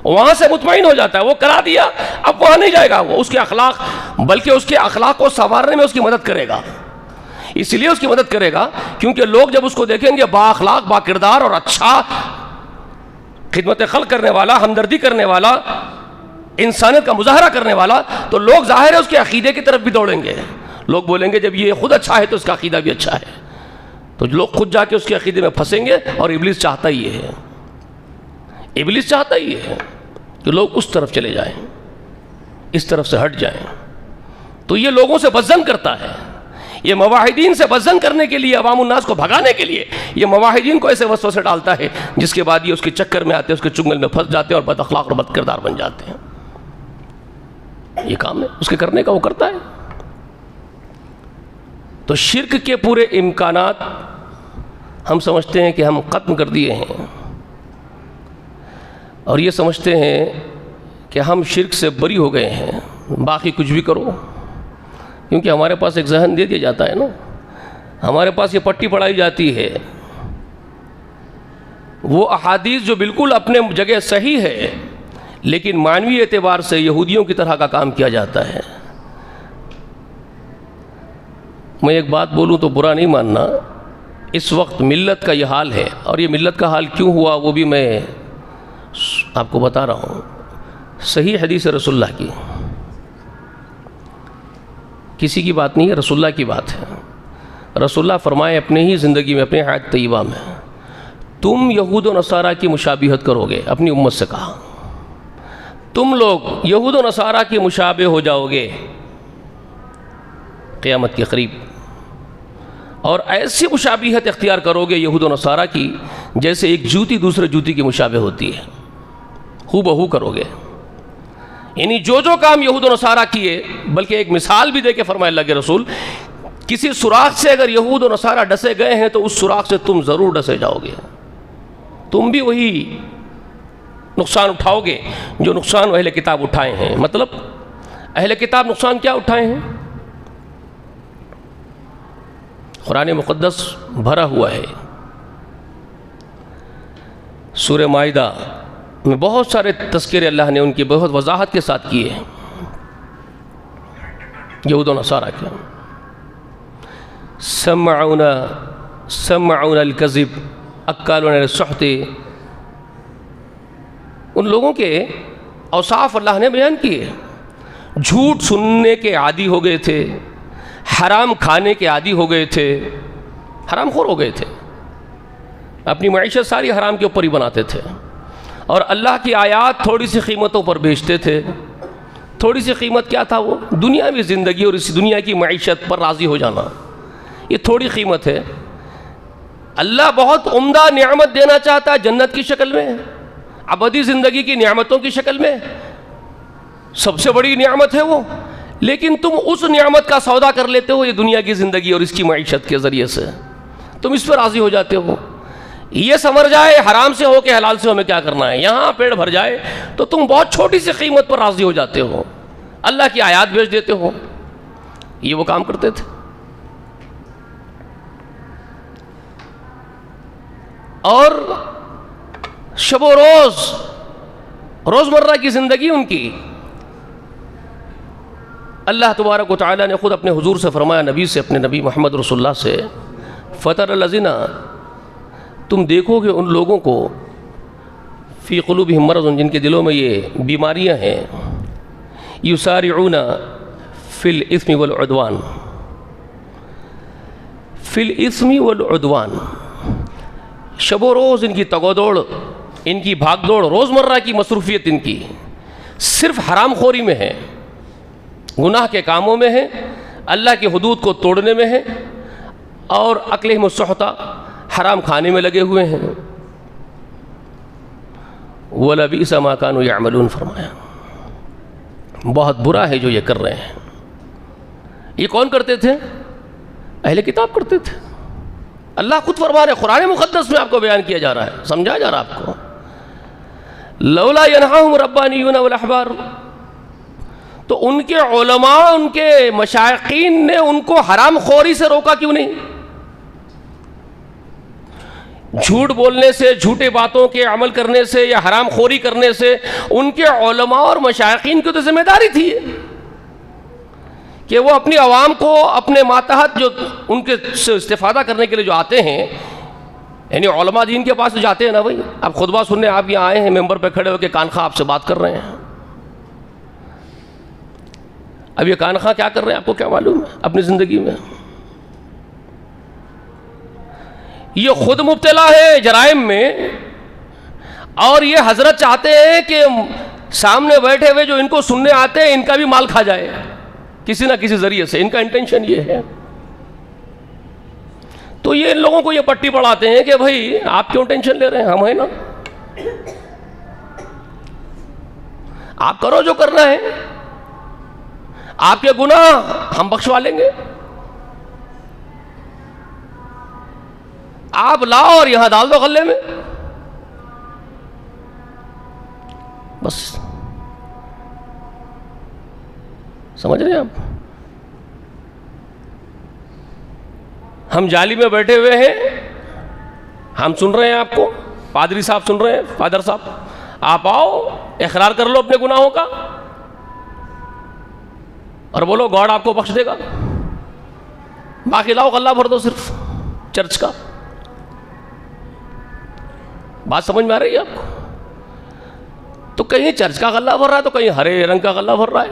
وہاں سے مطمئن ہو جاتا ہے، وہ کرا دیا، اب وہاں نہیں جائے گا. وہ اس کے اخلاق، بلکہ اس کے اخلاق کو سنوارنے میں اس کی مدد کرے گا. اس لیے اس کی مدد کرے گا کیونکہ لوگ جب اس کو دیکھیں گے با اخلاق، با کردار اور اچھا خدمت خلق کرنے والا، ہمدردی کرنے والا، انسانیت کا مظاہرہ کرنے والا، تو لوگ ظاہر ہے اس کے عقیدے کی طرف بھی دوڑیں گے. لوگ بولیں گے جب یہ خود اچھا ہے تو اس کا عقیدہ بھی اچھا ہے. تو لوگ خود جا کے اس کے عقیدے میں پھنسیں گے. اور ابلیس چاہتا ہی یہ ہے، ابلیس چاہتا ہی یہ ہے کہ لوگ اس طرف چلے جائیں، اس طرف سے ہٹ جائیں. تو یہ لوگوں سے بدظن کرتا ہے، یہ مواحدین سے بدظن کرنے کے لیے، عوام الناس کو بھگانے کے لیے یہ مواحدین کو ایسے وسوسے ڈالتا ہے جس کے بعد یہ اس کے چکر میں آتے ہیں، اس کے چنگل میں پھنس جاتے ہیں اور بد اخلاق اور بد کردار بن جاتے ہیں. یہ کام ہے اس کے کرنے کا، وہ کرتا ہے. تو شرک کے پورے امکانات ہم سمجھتے ہیں کہ ہم ختم کر دیے ہیں، اور یہ سمجھتے ہیں کہ ہم شرک سے بری ہو گئے ہیں، باقی کچھ بھی کرو. کیونکہ ہمارے پاس ایک ذہن دے دیا جاتا ہے نا، ہمارے پاس یہ پٹی پڑھائی جاتی ہے، وہ احادیث جو بالکل اپنے جگہ صحیح ہے لیکن معنوی اعتبار سے یہودیوں کی طرح کا کام کیا جاتا ہے. میں ایک بات بولوں تو برا نہیں ماننا، اس وقت ملت کا یہ حال ہے، اور یہ ملت کا حال کیوں ہوا وہ بھی میں آپ کو بتا رہا ہوں. صحیح حدیث رسول اللہ کی، کسی کی بات نہیں ہے، رسول اللہ کی بات ہے. رسول اللہ فرمائے اپنے ہی زندگی میں، اپنے حیات طیبہ میں، تم یہود و نصارہ کی مشابہت کرو گے. اپنی امت سے کہا تم لوگ یہود و نصارہ کی مشابہ ہو جاؤ گے قیامت کے قریب، اور ایسی مشابہت اختیار کرو گے یہود و نصارہ کی جیسے ایک جوتی دوسرے جوتی کی مشابہ ہوتی ہے، ہو بہو کرو گے. یعنی جو کام یہود و نصارہ کیے، بلکہ ایک مثال بھی دے کے فرمائے اللہ کے رسول، کسی سوراخ سے اگر یہود و نصارہ ڈسے گئے ہیں تو اس سوراخ سے تم ضرور ڈسے جاؤ گے، تم بھی وہی نقصان اٹھاؤ گے جو نقصان اہل کتاب اٹھائے ہیں. مطلب اہل کتاب نقصان کیا اٹھائے ہیں؟ قرآن مقدس بھرا ہوا ہے، سورہ مائدہ میں بہت سارے تذکرے اللہ نے ان کی بہت وضاحت کے ساتھ کیے ہیں یہود و نصارہ کے. سمعون الکذب اکالون للسحت، ان لوگوں کے اوصاف اللہ نے بیان کیے. جھوٹ سننے کے عادی ہو گئے تھے، حرام کھانے کے عادی ہو گئے تھے، حرام خور ہو گئے تھے، اپنی معیشت ساری حرام کے اوپر ہی بناتے تھے، اور اللہ کی آیات تھوڑی سی قیمتوں پر بیچتے تھے. تھوڑی سی قیمت کیا تھا؟ وہ دنیاوی زندگی اور اس دنیا کی معیشت پر راضی ہو جانا، یہ تھوڑی قیمت ہے. اللہ بہت عمدہ نعمت دینا چاہتا ہے جنت کی شکل میں، ابدی زندگی کی نعمتوں کی شکل میں، سب سے بڑی نعمت ہے وہ، لیکن تم اس نعمت کا سودا کر لیتے ہو یہ دنیا کی زندگی اور اس کی معیشت کے ذریعے سے، تم اس پر راضی ہو جاتے ہو. یہ سمجھ جائے حرام سے ہو کہ حلال سے ہمیں کیا کرنا ہے، یہاں پیڑ بھر جائے تو تم بہت چھوٹی سی قیمت پر راضی ہو جاتے ہو، اللہ کی آیات بیچ دیتے ہو. یہ وہ کام کرتے تھے. اور شب و روزمرہ کی زندگی ان کی، اللہ تبارک و تعالیٰ نے خود اپنے حضور سے فرمایا، نبی سے، اپنے نبی محمد رسول اللہ سے، فَتَرَ الَّذِينَ، تم دیکھو گے ان لوگوں کو، فی قلوبہم مرض، جن کے دلوں میں یہ بیماریاں ہیں، یسارعون فی الاثم والعدوان، فی الاثم والعدوان، شب و روز ان کی تگ و دوڑ، ان کی بھاگ دوڑ، روزمرہ کی مصروفیت ان کی صرف حرام خوری میں ہے، گناہ کے کاموں میں ہیں، اللہ کی حدود کو توڑنے میں ہیں، اور اکلہم السحت، حرام کھانے میں لگے ہوئے ہیں۔ وَلَبِئْسَ مَا كَانُوا يَعْمَلُونَ، فرمایا بہت برا ہے جو یہ کر رہے ہیں۔ یہ کون کرتے تھے؟ اہل کتاب کرتے تھے۔ اللہ خود فرما رہے، قرآن مقدس میں آپ کو بیان کیا جا رہا ہے، سمجھایا جا رہا ہے آپ کو۔ لولا ینہاہم الربانیون والاحبار، تو ان کے علماء، ان کے مشائخین نے ان کو حرام خوری سے روکا کیوں نہیں؟ جھوٹ بولنے سے، جھوٹے باتوں کے عمل کرنے سے یا حرام خوری کرنے سے ان کے علماء اور مشائخین کی تو ذمہ داری تھی کہ وہ اپنی عوام کو اپنے ماتحت جو ان کے سے استفادہ کرنے کے لیے جو آتے ہیں، یعنی علماء دین کے پاس جاتے ہیں نا بھائی، آپ خطبہ سننے آپ یہاں آئے ہیں، ممبر پہ کھڑے ہو کے کانخواہ آپ سے بات کر رہے ہیں۔ اب یہ کانخواہ کیا کر رہے ہیں آپ کو کیا معلوم ہے اپنی زندگی میں؟ یہ خود مبتلا ہے جرائم میں، اور یہ حضرت چاہتے ہیں کہ سامنے بیٹھے ہوئے جو ان کو سننے آتے ہیں ان کا بھی مال کھا جائے کسی نہ کسی ذریعے سے، ان کا انٹینشن یہ ہے۔ تو یہ ان لوگوں کو یہ پٹی پڑھاتے ہیں کہ بھائی آپ کیوں ٹینشن لے رہے ہیں، ہم ہیں نا، آپ کرو جو کرنا ہے، آپ کے گناہ ہم بخشوا لیں گے، آپ لاؤ اور یہاں ڈال دو غلے میں، بس۔ سمجھ رہے ہیں آپ؟ ہم جالی میں بیٹھے ہوئے ہیں، ہم سن رہے ہیں آپ کو، پادری صاحب سن رہے ہیں، فادر صاحب آپ آؤ اقرار کر لو اپنے گناہوں کا اور بولو گاڈ آپ کو بخش دے گا، باقی لاؤ غلہ بھر دو صرف چرچ کا۔ بات سمجھ میں آ رہی ہے آپ کو؟ تو کہیں چرچ کا غلہ بھر رہا ہے تو کہیں ہرے رنگ کا غلہ بھر رہا ہے۔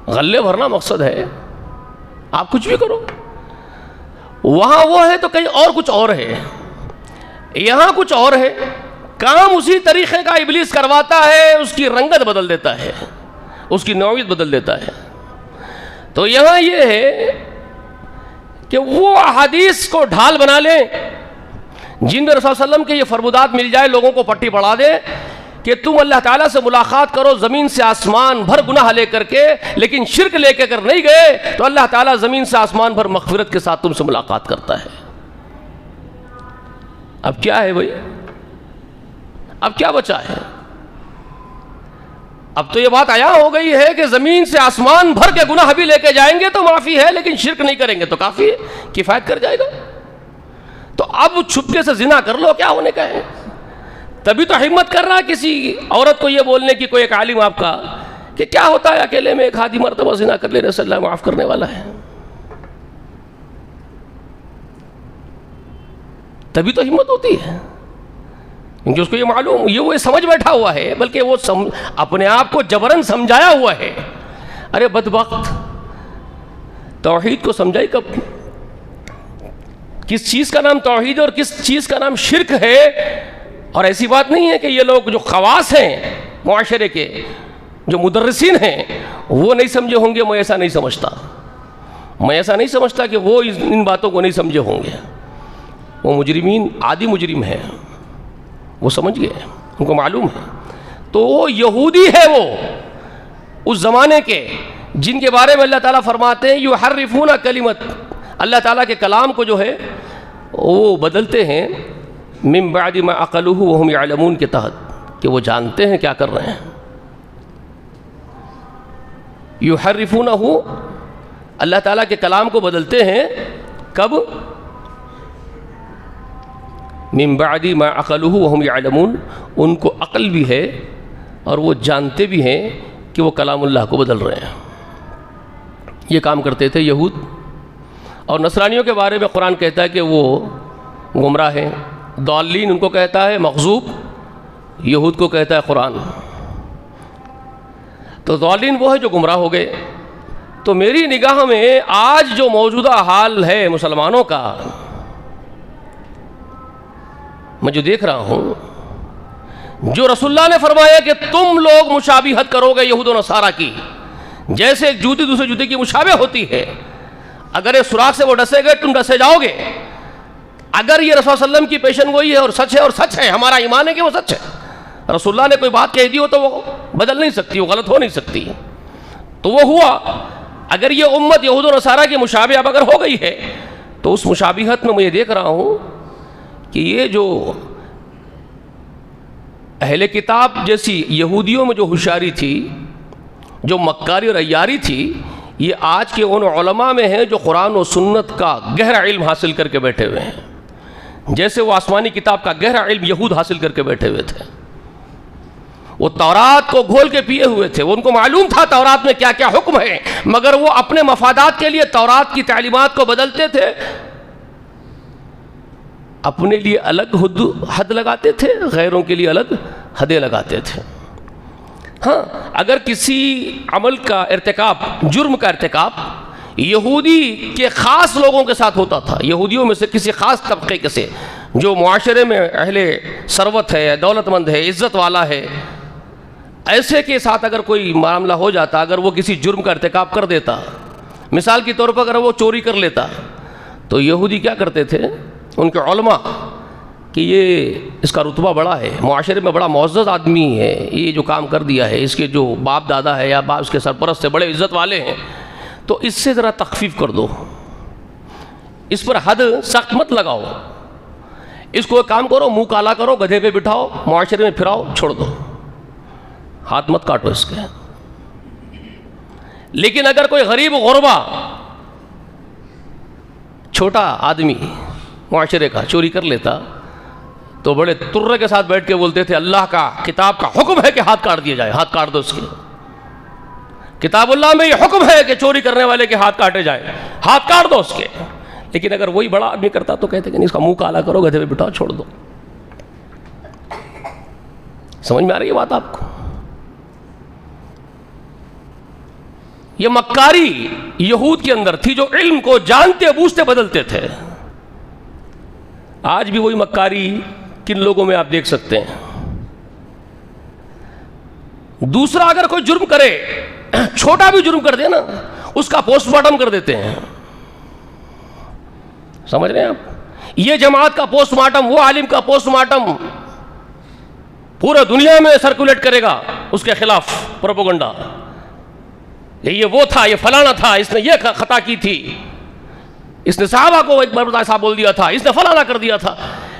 غلے بھرنا مقصد ہے، آپ کچھ بھی کرو، وہاں وہ ہے تو کہیں اور کچھ اور ہے، یہاں کچھ اور ہے، کام اسی طریقے کا ابلیس کرواتا ہے، اس کی رنگت بدل دیتا ہے، اس کی نوعیت بدل دیتا ہے۔ تو یہاں یہ ہے کہ وہ احادیث کو ڈھال بنا لیں جن میں رسول صلی اللہ علیہ وسلم کے یہ فرمودات مل جائے، لوگوں کو پٹی پڑھا دے کہ تم اللہ تعالیٰ سے ملاقات کرو زمین سے آسمان بھر گناہ لے کر کے، لیکن شرک لے کے اگر نہیں گئے تو اللہ تعالیٰ زمین سے آسمان بھر مغفرت کے ساتھ تم سے ملاقات کرتا ہے۔ اب کیا ہے بھائی؟ اب کیا بچا ہے؟ اب تو یہ بات عیاں ہو گئی ہے کہ زمین سے آسمان بھر کے گناہ بھی لے کے جائیں گے تو معافی ہے، لیکن شرک نہیں کریں گے تو کافی ہے، کفایت کر جائے گا۔ تو اب چھپکے سے زنا کر لو، کیا ہونے کا ہے؟ تبھی تو ہمت کر رہا ہے کسی عورت کو یہ بولنے کی، کوئی ایک عالم آپ کا، کہ کیا ہوتا ہے اکیلے میں ایک آدھی مرتبہ زنا کر لینے سے اللہ معاف کرنے والا ہے۔ تبھی تو ہمت ہوتی ہے، کیونکہ اس کو یہ معلوم، یہ وہ سمجھ بیٹھا ہوا ہے، بلکہ وہ اپنے آپ کو جبرن سمجھایا ہوا ہے۔ ارے بدبخت، توحید کو سمجھائی کب؟ کس چیز کا نام توحید اور کس چیز کا نام شرک ہے؟ اور ایسی بات نہیں ہے کہ یہ لوگ جو خواص ہیں معاشرے کے، جو مدرسین ہیں، وہ نہیں سمجھے ہوں گے۔ میں ایسا نہیں سمجھتا کہ وہ ان باتوں کو نہیں سمجھے ہوں گے۔ وہ مجرمین عادی مجرم ہیں، وہ سمجھ گئے، ان کو معلوم ہے۔ تو وہ یہودی ہے، وہ اس زمانے کے جن کے بارے میں اللہ تعالیٰ فرماتے ہیں یحرفون کلمت، اللہ تعالیٰ کے کلام کو جو ہے وہ بدلتے ہیں، من بعد ما عقلوہ وہم یعلمون کے تحت، کہ وہ جانتے ہیں کیا کر رہے ہیں۔ یحرفونہ، اللہ تعالیٰ کے کلام کو بدلتے ہیں، کب؟ من بعد ما عقلوہ وہم یعلمون، ان کو عقل بھی ہے اور وہ جانتے بھی ہیں کہ وہ کلام اللہ کو بدل رہے ہیں۔ یہ کام کرتے تھے یہود۔ اور نصرانیوں کے بارے میں قرآن کہتا ہے کہ وہ گمراہ ہیں، ضالین ان کو کہتا ہے، مغضوب یہود کو کہتا ہے قرآن۔ تو ضالین وہ ہے جو گمراہ ہو گئے۔ تو میری نگاہ میں آج جو موجودہ حال ہے مسلمانوں کا، میں جو دیکھ رہا ہوں جو رسول اللہ نے فرمایا کہ تم لوگ مشابہت کرو گے یہود و نصارہ کی، جیسے ایک جوتی دوسرے جوتے کی مشابہ ہوتی ہے، اگر ایک سوراخ سے وہ ڈسے گئے تم ڈسے جاؤ گے۔ اگر یہ رسول اللہ علیہ وسلم کی پیشن گوئی ہے اور سچ ہے، ہمارا ایمان ہے کہ وہ سچ ہے، رسول اللہ نے کوئی بات کہہ دی ہو تو وہ بدل نہیں سکتی، وہ غلط ہو نہیں سکتی، تو وہ ہوا۔ اگر یہ امت یہود و نصارہ کی مشابہ اب اگر ہو گئی ہے تو اس مشابہت میں میں یہ دیکھ رہا ہوں کہ یہ جو اہل کتاب جیسی یہودیوں میں جو ہوشیاری تھی، جو مکاری اور عیاری تھی، یہ آج کے ان علماء میں ہیں جو قرآن و سنت کا گہرا علم حاصل کر کے بیٹھے ہوئے ہیں، جیسے وہ آسمانی کتاب کا گہرا علم یہود حاصل کر کے بیٹھے ہوئے تھے۔ وہ تورات کو گھول کے پیے ہوئے تھے، ان کو معلوم تھا تورات میں کیا کیا حکم ہے، مگر وہ اپنے مفادات کے لیے تورات کی تعلیمات کو بدلتے تھے، اپنے لیے الگ حد لگاتے تھے، غیروں کے لیے الگ حدیں لگاتے تھے۔ ہاں، اگر کسی عمل کا ارتکاب، جرم کا ارتکاب یہودی کے خاص لوگوں کے ساتھ ہوتا تھا، یہودیوں میں سے کسی خاص طبقے کے سے جو معاشرے میں اہل ثروت ہے، دولت مند ہے، عزت والا ہے، ایسے کے ساتھ اگر کوئی معاملہ ہو جاتا، اگر وہ کسی جرم کا ارتکاب کر دیتا، مثال کے طور پر اگر وہ چوری کر لیتا، تو یہودی کیا کرتے تھے، ان کے علماء، کہ یہ اس کا رتبہ بڑا ہے، معاشرے میں بڑا معزز آدمی ہے، یہ جو کام کر دیا ہے، اس کے جو باپ دادا ہے یا باپ اس کے سرپرست سے بڑے عزت والے ہیں، تو اس سے ذرا تخفیف کر دو، اس پر حد سخت مت لگاؤ، اس کو ایک کام کرو، منہ کالا کرو، گدھے پہ بٹھاؤ، معاشرے میں پھراؤ، چھوڑ دو، ہاتھ مت کاٹو اس کے۔ لیکن اگر کوئی غریب غربا چھوٹا آدمی معاشرے کا چوری کر لیتا تو بڑے ترے کے ساتھ بیٹھ کے بولتے تھے اللہ کا کتاب کا حکم ہے کہ ہاتھ کاٹ دیا جائے، ہاتھ کاٹ دو اس کے، کتاب اللہ میں یہ حکم ہے کہ چوری کرنے والے کے ہاتھ کاٹے جائے، ہاتھ کاٹ دو اس کے۔ لیکن اگر وہی بڑا آدمی کرتا تو کہتے کہ اس کا منہ کالا کرو، گدھے پہ بٹھاؤ، چھوڑ دو۔ سمجھ میں آ رہی ہے بات آپ کو؟ یہ مکاری یہود کے اندر تھی جو علم کو جانتے بوجھتے بدلتے تھے۔ آج بھی وہی مکاری کن لوگوں میں آپ دیکھ سکتے ہیں۔ دوسرا اگر کوئی جرم کرے، چھوٹا بھی جرم کر دے نا، اس کا پوسٹ مارٹم کر دیتے ہیں، سمجھ رہے ہیں آپ؟ یہ جماعت کا پوسٹ مارٹم، وہ عالم کا پوسٹ مارٹم پورے دنیا میں سرکولیٹ کرے گا اس کے خلاف پروپیگنڈا، یہ وہ تھا، یہ فلانا تھا، اس نے یہ خطا کی تھی، اس نے صحابہ کو ایک بار ایسا بول دیا تھا، اس نے فلانا کر دیا تھا،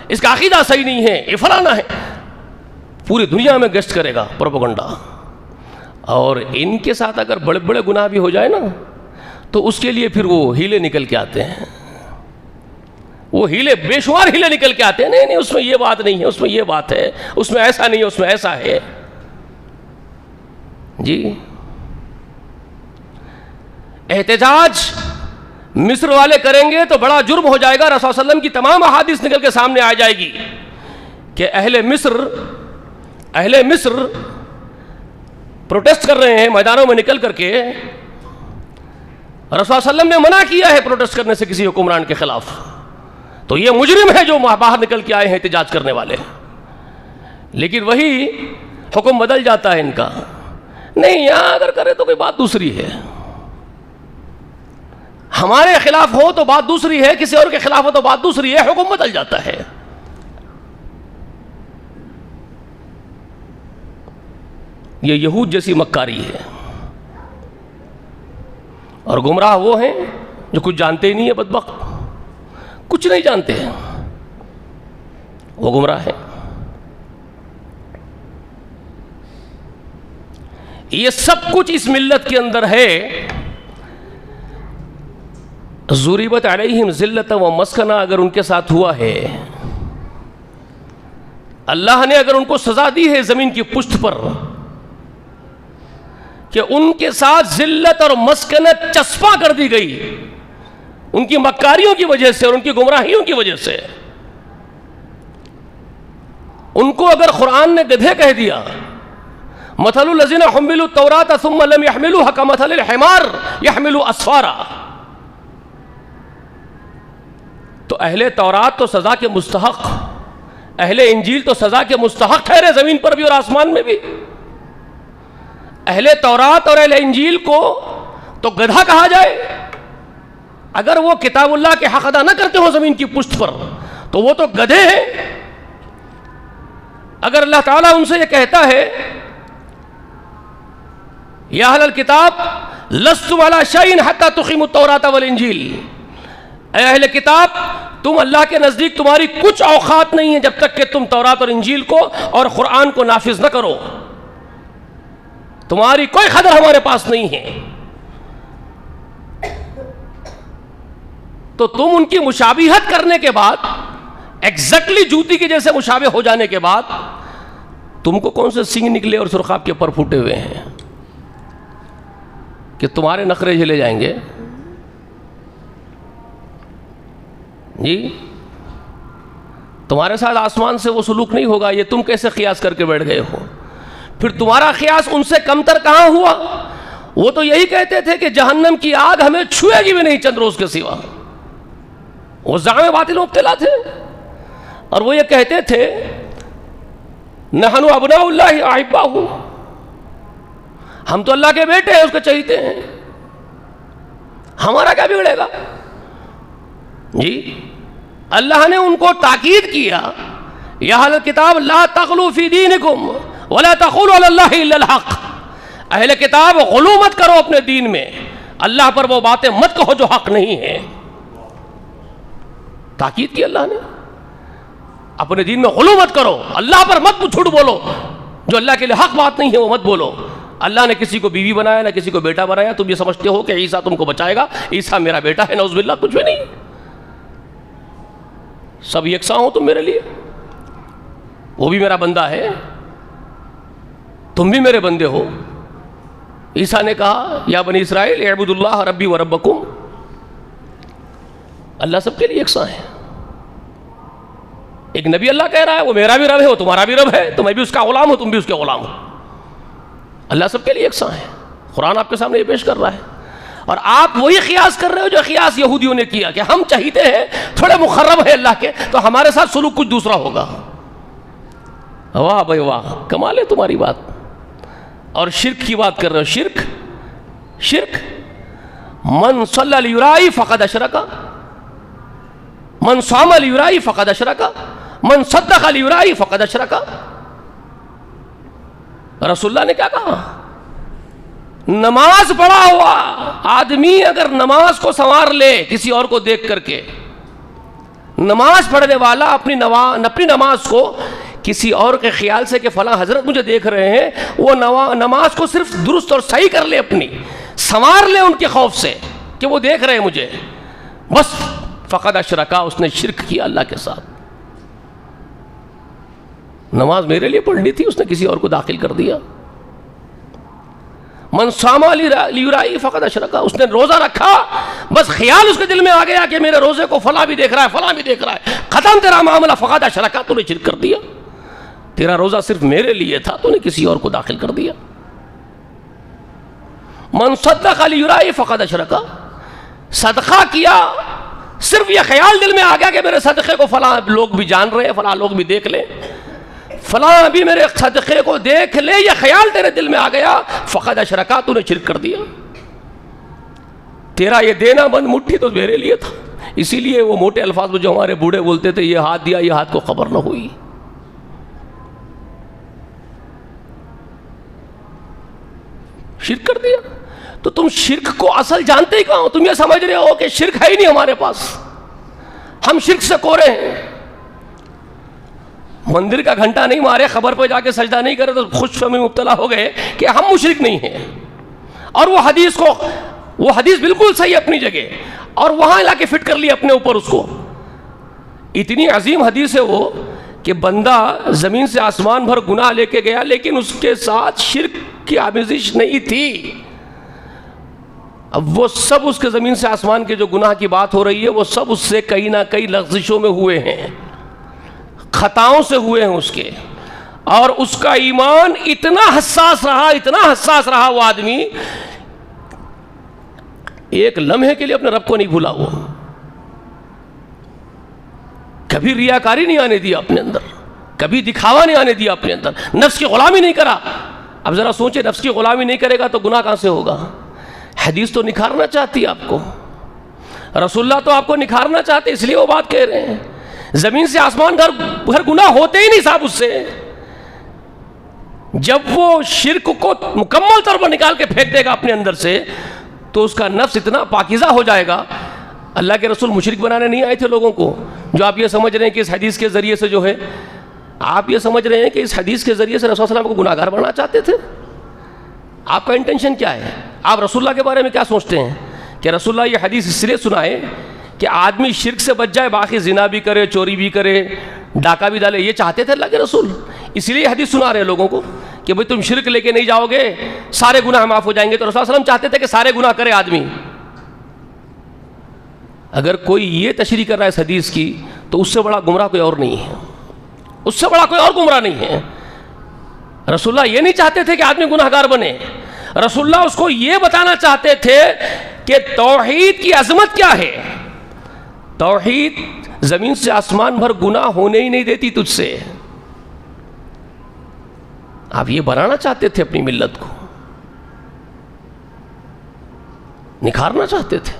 اس کا عقیدہ صحیح نہیں ہے، یہ فلانا ہے، پوری دنیا میں گشت کرے گا پروپیگنڈا۔ اور ان کے ساتھ اگر بڑے بڑے گناہ بھی ہو جائے نا تو اس کے لیے پھر وہ ہیلے نکل کے آتے ہیں، وہ ہیلے، بے شمار ہیلے نکل کے آتے ہیں، نہیں اس میں یہ بات نہیں ہے، اس میں یہ بات ہے، اس میں ایسا نہیں ہے، اس میں ایسا ہے۔ جی احتجاج مصر والے کریں گے تو بڑا جرم ہو جائے گا، رسول اللہ علیہ وسلم کی تمام احادیث نکل کے سامنے آ جائے گی کہ اہل مصر پروٹیسٹ کر رہے ہیں میدانوں میں نکل کر کے، رسول اللہ علیہ وسلم نے منع کیا ہے پروٹیسٹ کرنے سے کسی حکمران کے خلاف، تو یہ مجرم ہے جو باہر نکل کے آئے ہیں احتجاج کرنے والے۔ لیکن وہی حکم بدل جاتا ہے ان کا، نہیں یہاں اگر کرے تو کوئی بات دوسری ہے، ہمارے خلاف ہو تو بات دوسری ہے، کسی اور کے خلاف ہو تو بات دوسری ہے، حکم بدل جاتا ہے۔ یہ یہود جیسی مکاری ہے، اور گمراہ وہ ہیں جو کچھ جانتے ہی نہیں ہے، بدبخت کچھ نہیں جانتے ہیں، وہ گمراہ ہیں۔ یہ سب کچھ اس ملت کے اندر ہے۔ ضُرِبَتْ عَلَيْهِمْ ذِلَّةً وَمَسْكَنَةً اگر ان کے ساتھ ہوا ہے، اللہ نے اگر ان کو سزا دی ہے زمین کی پشت پر کہ ان کے ساتھ ذلت اور مسکنت چسپاں کر دی گئی ان کی مکاریوں کی وجہ سے اور ان کی گمراہیوں کی وجہ سے، ان کو اگر قرآن نے گدھے کہہ دیا، مَثَلُ الَّذِينَ حُمِّلُوا التَّوْرَاةَ ثُمَّ لَمْ يَحْمِلُوهَا كَمَثَلِ الْحِمَارِ يَحْمِلُ أَسْفَارًا، تو اہل تورات تو سزا کے مستحق، اہل انجیل تو سزا کے مستحق ٹھہرے زمین پر بھی اور آسمان میں بھی. اہل تورات اور اہل انجیل کو تو گدھا کہا جائے. اگر وہ کتاب اللہ کے حق ادا نہ کرتے ہو زمین کی پشت پر تو وہ تو گدھے ہیں. اگر اللہ تعالیٰ ان سے یہ کہتا ہے یا اہل الکتاب لستم علی شیء حتی تقیموا التوراۃ والانجیل، اے اہل کتاب تم اللہ کے نزدیک تمہاری کچھ اوقات نہیں ہے جب تک کہ تم تورات اور انجیل کو اور قرآن کو نافذ نہ کرو. تمہاری کوئی قدر ہمارے پاس نہیں ہے. تو تم ان کی مشابہت کرنے کے بعد، ایگزیکٹلی جوتی کے جیسے مشابہ ہو جانے کے بعد، تم کو کون سے سینگ نکلے اور سرخاب کے پر پھوٹے ہوئے ہیں کہ تمہارے نخرے جھیلے جائیں گے؟ جی تمہارے ساتھ آسمان سے وہ سلوک نہیں ہوگا، یہ تم کیسے قیاس کر کے بیٹھ گئے ہو؟ پھر تمہارا قیاس ان سے کمتر کہاں ہوا؟ وہ تو یہی کہتے تھے کہ جہنم کی آگ ہمیں چھوئے گی بھی نہیں چند روز کے سوا. وہ زعم باطل مبتلا تھے. اور وہ یہ کہتے تھے نحن ابناء اللہ احباء، ہم تو اللہ کے بیٹے ہیں، اس کے چہیتے ہیں، ہمارا کیا بگڑے گا؟ جی اللہ نے ان کو تاکید کیا یا اہل کتاب لا تغلوا فی دینکم ولا تقولوا علی اللہ الا الحق. اہل کتاب غلو مت کرو اپنے دین میں، اللہ پر وہ باتیں مت کہو جو حق نہیں ہے. تاکید کی اللہ نے، اپنے دین میں غلو مت کرو، اللہ پر مت جھوٹ بولو، جو اللہ کے لیے حق بات نہیں ہے وہ مت بولو. اللہ نے کسی کو بیوی بنایا نہ کسی کو بیٹا بنایا. تم یہ سمجھتے ہو کہ عیسیٰ تم کو بچائے گا، عیسیٰ میرا بیٹا ہے، نعوذ باللہ، کچھ بھی نہیں. سب یکساں ہو تم میرے لیے، وہ بھی میرا بندہ ہے، تم بھی میرے بندے ہو. عیسیٰ نے کہا یا بنی اسرائیل اعبدوا اللہ ربی و ربکم، اللہ سب کے لیے یکساں ہے. ایک نبی اللہ کہہ رہا ہے وہ میرا بھی رب ہے، وہ تمہارا بھی رب ہے، تو میں بھی اس کا غلام ہوں، تم بھی اس کے غلام ہو. اللہ سب کے لیے یکساں ہے. قرآن آپ کے سامنے یہ پیش کر رہا ہے. اور آپ وہی قیاس کر رہے ہو جو قیاس یہودیوں نے کیا کہ ہم چاہتے ہیں تھوڑے مقرب ہے اللہ کے تو ہمارے ساتھ سلوک کچھ دوسرا ہوگا. واہ بھائی واہ، کمال ہے تمہاری بات. اور شرک کی بات کر رہے ہو. شرک من صلی لیرائی فقد اشرک، من صام لیرائی فقد اشرک، من صدق لیرائی فقد اشرک. رسول اللہ نے کیا کہا؟ نماز پڑھا ہوا آدمی اگر نماز کو سنوار لے کسی اور کو دیکھ کر کے، نماز پڑھنے والا اپنی نماز کو کسی اور کے خیال سے کہ فلاں حضرت مجھے دیکھ رہے ہیں، وہ نماز کو صرف درست اور صحیح کر لے، اپنی سنوار لے ان کے خوف سے کہ وہ دیکھ رہے ہیں مجھے، بس فقد اشرکا، اس نے شرک کیا اللہ کے ساتھ. نماز میرے لیے پڑھنی تھی، اس نے کسی اور کو داخل کر دیا. من صام لیرائی فقد اشرکا، اس نے روزہ رکھا، بس خیال اس کے دل میں آ گیا کہ میرے روزے کو فلاں بھی دیکھ رہا ہے، فلاں بھی دیکھ رہا ہے، ختم تیرا معاملہ. فقد اشرکا، تو نے شرک کر دیا. تیرا روزہ صرف میرے لیے تھا، تو نے کسی اور کو داخل کر دیا. من صدق لیرائی فقد اشرکا، صدقہ کیا، صرف یہ خیال دل میں آ گیا کہ میرے صدقے کو فلاں لوگ بھی جان رہے ہیں، فلاں لوگ بھی دیکھ لیں، فلاں بھی میرے صدقے کو دیکھ لے، یہ خیال تیرے دل میں آ گیا، فقد اشرکا، تو نے شرک کر دیا. تیرا یہ دینا بند مٹھی تو میرے لیے تھا، اسی لیے وہ موٹے الفاظ میں جو ہمارے بوڑھے بولتے تھے، یہ ہاتھ دیا یہ ہاتھ کو خبر نہ ہوئی. شرک کر دیا. تو تم شرک کو اصل جانتے ہی کہاں ہو؟ تم یہ سمجھ رہے ہو کہ شرک ہے ہی نہیں ہمارے پاس، ہم شرک سے کورے ہیں. مندر کا گھنٹہ نہیں مارے، خبر پہ جا کے سجدہ نہیں کرے تو خوش فہمی مبتلا ہو گئے کہ ہم مشرک نہیں ہیں. اور وہ حدیث بالکل صحیح اپنی جگہ، اور وہاں لا کے فٹ کر لیا اپنے اوپر اس کو. اتنی عظیم حدیث ہے وہ کہ بندہ زمین سے آسمان بھر گناہ لے کے گیا، لیکن اس کے ساتھ شرک کی آمیزش نہیں تھی. اب وہ سب اس کے زمین سے آسمان کے جو گناہ کی بات ہو رہی ہے، وہ سب اس سے کہیں نہ کہیں لغزشوں میں ہوئے ہیں، خطاؤں سے ہوئے ہیں اس کے. اور اس کا ایمان اتنا حساس رہا وہ آدمی، ایک لمحے کے لیے اپنے رب کو نہیں بھولا. وہ کبھی ریاکاری نہیں آنے دیا اپنے اندر. کبھی دکھاوا نہیں آنے دیا اپنے اندر، نفس کی غلامی نہیں کرا. اب ذرا سوچیں، نفس کی غلامی نہیں کرے گا تو گناہ کہاں سے ہوگا؟ حدیث تو نکھارنا چاہتی ہے آپ کو، رسول اللہ تو آپ کو نکھارنا چاہتے، اس لیے وہ بات کہہ رہے ہیں. زمین سے آسمان گھر گناہ ہوتے ہی نہیں صاحب اس سے. جب وہ شرک کو مکمل طور پر نکال کے پھینک دے گا اپنے اندر سے تو اس کا نفس اتنا پاکیزہ ہو جائے گا. اللہ کے رسول مشرک بنانے نہیں آئے تھے لوگوں کو. جو آپ یہ سمجھ رہے ہیں کہ اس حدیث کے ذریعے سے جو ہے، آپ یہ سمجھ رہے ہیں کہ اس حدیث کے ذریعے سے رسول صلی اللہ علیہ وسلم کو گناہگار بنانا چاہتے تھے. آپ کا انٹینشن کیا ہے؟ آپ رسول اللہ کے بارے میں کیا سوچتے ہیں کہ رسول اللہ یہ حدیث اس لیے سنائے کہ آدمی شرک سے بچ جائے، باقی زنا بھی کرے، چوری بھی کرے، ڈاکہ بھی ڈالے؟ یہ چاہتے تھے اللہ کے رسول؟ اس لیے حدیث سنا رہے لوگوں کو کہ بھئی تم شرک لے کے نہیں جاؤ گے سارے گناہ معاف ہو جائیں گے. تو رسول اللہ علیہ وسلم چاہتے تھے کہ سارے گناہ کرے آدمی. اگر کوئی یہ تشریح کر رہا ہے اس حدیث کی تو اس سے بڑا گمراہ کوئی اور نہیں ہے، اس سے بڑا کوئی اور گمراہ نہیں ہے. رسول اللہ یہ نہیں چاہتے تھے کہ آدمی گناہگار بنے. رسول اللہ اس کو یہ بتانا چاہتے تھے کہ توحید کی عظمت کیا ہے. توحید زمین سے آسمان بھر گناہ ہونے ہی نہیں دیتی تجھ سے. آپ یہ بنانا چاہتے تھے اپنی ملت کو، نکھارنا چاہتے تھے.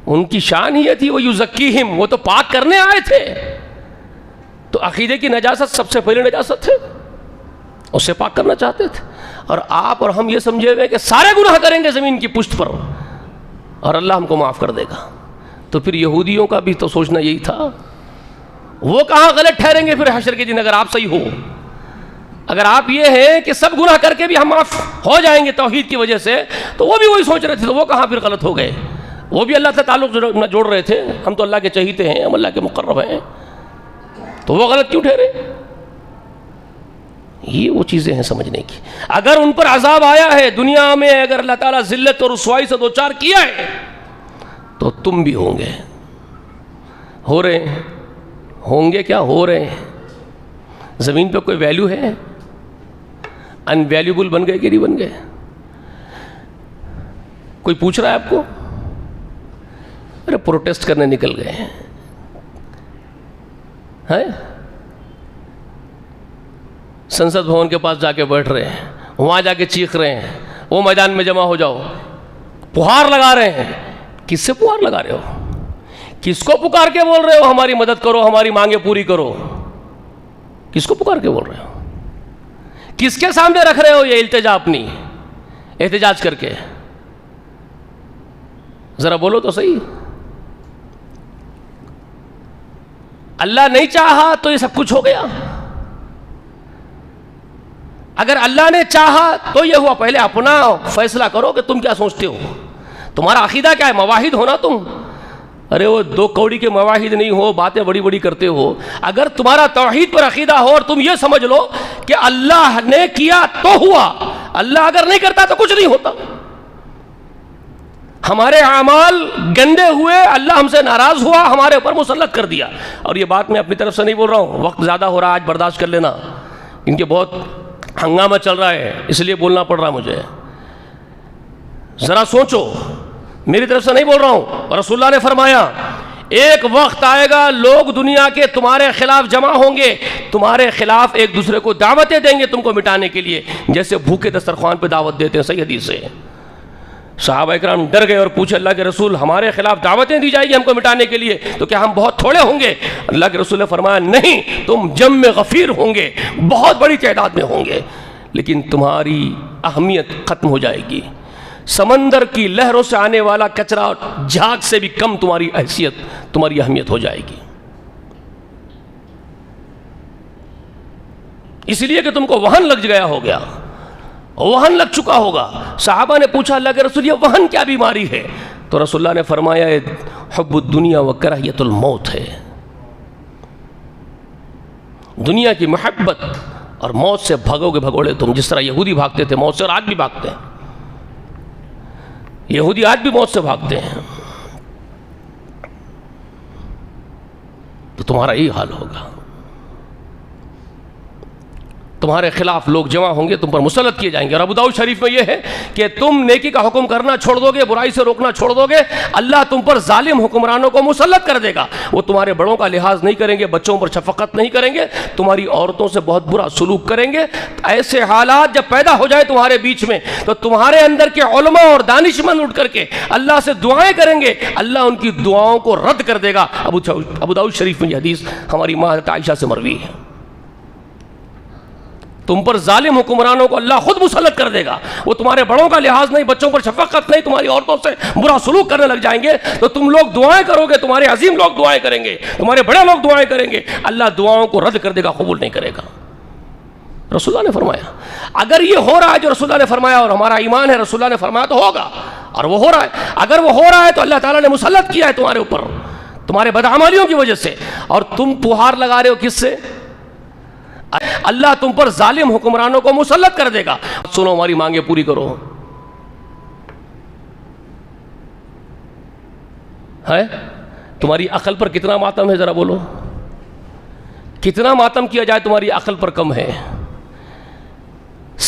ان کی شان ہی یہ تھی وہ یزکیہم، وہ تو پاک کرنے آئے تھے. تو عقیدے کی نجاست سب سے پہلے نجاست ہے، اسے پاک کرنا چاہتے تھے. اور آپ اور ہم یہ سمجھے ہوئے کہ سارے گناہ کریں گے زمین کی پشت پر اور اللہ ہم کو معاف کر دے گا. تو پھر یہودیوں کا بھی تو سوچنا یہی تھا. وہ کہاں غلط ٹھہریں گے پھر حشر کے دن اگر آپ صحیح ہو؟ اگر آپ یہ ہیں کہ سب گناہ کر کے بھی ہم معاف ہو جائیں گے توحید کی وجہ سے، تو وہ بھی وہی سوچ رہے تھے. تو وہ کہاں پھر غلط ہو گئے؟ وہ بھی اللہ سے تعلق نہ جوڑ رہے تھے. ہم تو اللہ کے چہیتے ہیں، ہم اللہ کے مقرب ہیں، تو وہ غلط کیوں ٹھہرے؟ یہ وہ چیزیں ہیں سمجھنے کی. اگر ان پر عذاب آیا ہے دنیا میں، اگر اللہ تعالیٰ ذلت اور رسوائی سے دوچار کیا ہے تو تم بھی ہوں گے. ہو رہے ہیں، ہوں گے کیا، ہو رہے ہیں. زمین پہ کوئی ویلیو ہے؟ ان ویلیوبل بن گئے کہ نہیں بن گئے؟ کوئی پوچھ رہا ہے آپ کو؟ ارے پروٹیسٹ کرنے نکل گئے ہیں، سنسد بھون کے پاس جا کے بیٹھ رہے ہیں، وہاں جا کے چیخ رہے ہیں، وہ میدان میں جمع ہو جاؤ، پہار لگا رہے ہیں. کس سے پہار لگا رہے ہو؟ کس کو پکار کے بول رہے ہو ہماری مدد کرو، ہماری مانگیں پوری کرو؟ کس کو پکار کے بول رہے ہو؟ کس کے سامنے رکھ رہے ہو یہ التجا اپنی، احتجاج کر کے؟ ذرا بولو تو صحیح. اللہ نہیں چاہا تو یہ سب کچھ ہو گیا. اگر اللہ نے چاہا تو یہ ہوا. پہلے اپنا فیصلہ کرو کہ تم کیا سوچتے ہو، تمہارا عقیدہ کیا ہے. مواحد ہونا تم، ارے وہ 2 کوڑی کے مواحد نہیں ہو، باتیں بڑی بڑی کرتے ہو. اگر تمہارا توحید پر عقیدہ ہو اور تم یہ سمجھ لو کہ اللہ نے کیا تو ہوا، اللہ اگر نہیں کرتا تو کچھ نہیں ہوتا. ہمارے اعمال گندے ہوئے، اللہ ہم سے ناراض ہوا، ہمارے اوپر مسلط کر دیا. اور یہ بات میں اپنی طرف سے نہیں بول رہا ہوں، وقت زیادہ ہو رہا ہے آج، برداشت کر لینا، ان کے بہت ہنگامہ چل رہا ہے اس لیے بولنا پڑ رہا مجھے. ذرا سوچو، میری طرف سے نہیں بول رہا ہوں. رسول اللہ نے فرمایا ایک وقت آئے گا لوگ دنیا کے تمہارے خلاف جمع ہوں گے، تمہارے خلاف ایک دوسرے کو دعوتیں دیں گے تم کو مٹانے کے لیے، جیسے بھوکے دسترخوان پہ دعوت دیتے ہیں. صحیح حدیث ہے. صحابہ اکرام ڈر گئے اور پوچھے اللہ کے رسول ہمارے خلاف دعوتیں دی جائے گی ہم کو مٹانے کے لیے تو کیا ہم بہت تھوڑے ہوں گے؟ اللہ کے رسول نے فرمایا نہیں، تم جم میں غفیر ہوں گے، بہت بڑی تعداد میں ہوں گے، لیکن تمہاری اہمیت ختم ہو جائے گی. سمندر کی لہروں سے آنے والا کچرا جھاگ سے بھی کم تمہاری حیثیت، تمہاری اہمیت ہو جائے گی. اس لیے کہ تم کو وہن لگ گیا ہو گیا، وہن لگ چکا ہوگا. صحابہ نے پوچھا اللہ کے رسول یہ وہن کیا بیماری ہے؟ تو رسول اللہ نے فرمایا حب الدنیا و کراہیت الموت ہے. دنیا کی محبت اور موت سے بھگو گے بھگوڑے تم، جس طرح یہودی بھاگتے تھے موت سے، اور آج بھی بھاگتے ہیں. یہودی آج بھی موت سے بھاگتے ہیں. تو تمہارا یہی حال ہوگا. تمہارے خلاف لوگ جمع ہوں گے، تم پر مسلط کیے جائیں گے۔ اور ابو داؤد شریف میں یہ ہے کہ تم نیکی کا حکم کرنا چھوڑ دو گے، برائی سے روکنا چھوڑ دو گے، اللہ تم پر ظالم حکمرانوں کو مسلط کر دے گا۔ وہ تمہارے بڑوں کا لحاظ نہیں کریں گے، بچوں پر شفقت نہیں کریں گے، تمہاری عورتوں سے بہت برا سلوک کریں گے۔ ایسے حالات جب پیدا ہو جائے تمہارے بیچ میں تو تمہارے اندر کے علماء اور دانشمند اٹھ کر کے اللہ سے دعائیں کریں گے، اللہ ان کی دعاؤں کو رد کر دے گا۔ ابو داؤد شریف میں یہ حدیث ہماری ماں حضرت عائشہ سے مروی ہے۔ تم پر ظالم حکمرانوں کو اللہ خود مسلط کر دے گا، وہ تمہارے بڑوں کا لحاظ نہیں، بچوں پر شفقت نہیں، تمہاری عورتوں سے برا سلوک کرنے لگ جائیں گے، تو تم لوگ دعائیں کرو گے، تمہارے عظیم لوگ دعائیں کریں گے، تمہارے بڑے لوگ دعائیں کریں گے، اللہ دعاؤں کو رد کر دے گا، قبول نہیں کرے گا۔ رسول اللہ نے فرمایا اگر یہ ہو رہا ہے جو رسول اللہ نے فرمایا، اور ہمارا ایمان ہے رسول اللہ نے فرمایا تو ہوگا، اور وہ ہو رہا ہے۔ اگر وہ ہو رہا ہے تو اللہ تعالیٰ نے مسلط کیا ہے تمہارے اوپر تمہارے بدعمالیوں کی وجہ سے، اور تم پہاڑ لگا رہے ہو کس سے؟ اللہ تم پر ظالم حکمرانوں کو مسلط کر دے گا۔ سنو، ہماری مانگیں پوری کرو۔ ہے تمہاری عقل پر کتنا ماتم ہے ذرا بولو، کتنا ماتم کیا جائے تمہاری عقل پر کم ہے۔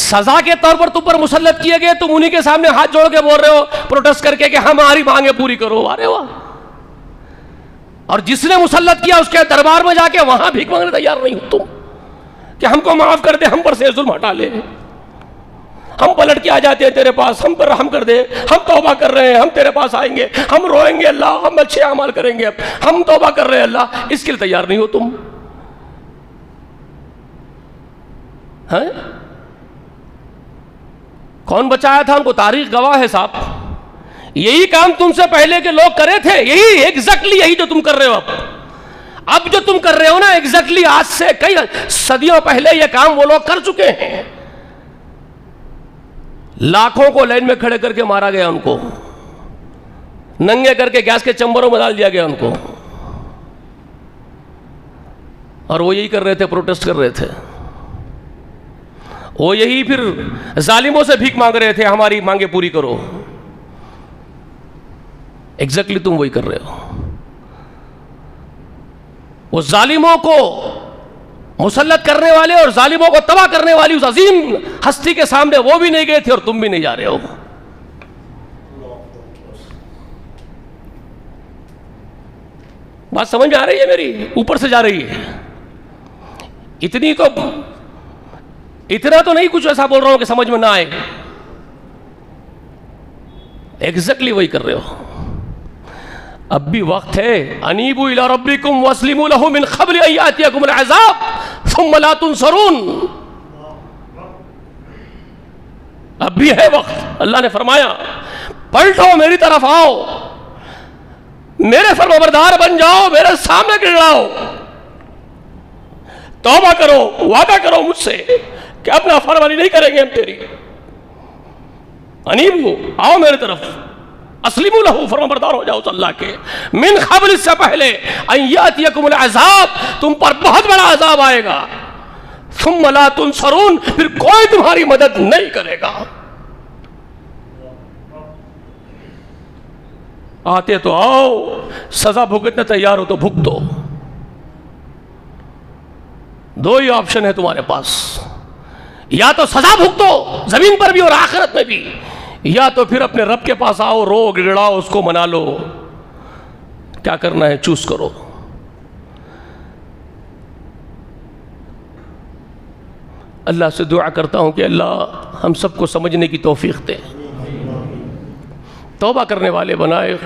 سزا کے طور پر تم پر مسلط کیے گئے، تم انہی کے سامنے ہاتھ جوڑ کے بول رہے ہو پروٹیسٹ کر کے کہ ہماری مانگیں پوری کرو، ارے واہ۔ اور جس نے مسلط کیا اس کے دربار میں جا کے وہاں بھیک مانگنے تیار نہیں ہو تم کہ ہم کو معاف کر دے، ہم پر سے ظلم ہٹا لے، ہم پلٹ کے آ جاتے ہیں تیرے پاس، ہم پر رحم کر دے، ہم توبہ کر رہے ہیں، ہم تیرے پاس آئیں گے، ہم روئیں گے اللہ، ہم اچھے اعمال کریں گے، ہم توبہ کر رہے ہیں اللہ، اس کے لیے تیار نہیں ہو تم۔ ہیں کون بچایا تھا ان کو؟ تاریخ گواہ ہے صاحب، یہی کام تم سے پہلے کے لوگ کرے تھے، یہی ایگزیکٹلی یہی جو تم کر رہے ہو اب جو تم کر رہے ہو نا، ایگزیکٹلی آج سے کئی صدیوں پہلے یہ کام وہ لوگ کر چکے ہیں۔ لاکھوں کو لائن میں کھڑے کر کے مارا گیا، ان کو ننگے کر کے گیس کے چمبروں میں ڈال دیا گیا ان کو، اور وہ یہی کر رہے تھے، پروٹیسٹ کر رہے تھے، وہ یہی پھر ظالموں سے بھیک مانگ رہے تھے ہماری مانگیں پوری کرو۔ ایگزیکٹلی تم وہی کر رہے ہو۔ وہ ظالموں کو مسلط کرنے والے اور ظالموں کو تباہ کرنے والی اس عظیم ہستی کے سامنے وہ بھی نہیں گئے تھے، اور تم بھی نہیں جا رہے ہو۔ بات سمجھ میں آ رہی ہے میری؟ اوپر سے جا رہی ہے۔ اتنا تو نہیں کچھ ایسا بول رہا ہوں کہ سمجھ میں نہ آئے، ایگزیکٹلی وہی کر رہے ہو۔ اب بھی وقت ہے، انیبوا الی ربکم واسلموا لہ من قبل ان یاتیکم العذاب ثم لا تنصرون۔ اب بھی ہے وقت، اللہ نے فرمایا پلٹو، میری طرف آؤ، میرے فرمانبردار بن جاؤ، میرے سامنے گڑاؤ، توبہ کرو، وعدہ کرو مجھ سے کہ اب نافرمانی نہیں کریں گے ہم تیری۔ انیبوا، آؤ میرے طرف، اسلموا لہ، فرمانبردار ہو جاؤ اللہ کے، من قبل، اس سے پہلے، ان یاتیکم العذاب، تم پر بہت بڑا عذاب آئے گا، ثم لا تنصرون، پھر کوئی تمہاری مدد نہیں کرے گا۔ آتے تو آؤ، سزا بھگتنے تیار ہو تو بھگتو۔ دو ہی آپشن ہے تمہارے پاس، یا تو سزا بھگتو زمین پر بھی اور آخرت میں بھی، یا تو پھر اپنے رب کے پاس آؤ، رو گڑاؤ، اس کو منا لو، کیا کرنا ہے چوز کرو۔ اللہ سے دعا کرتا ہوں کہ اللہ ہم سب کو سمجھنے کی توفیق دے، توبہ کرنے والے بنائے،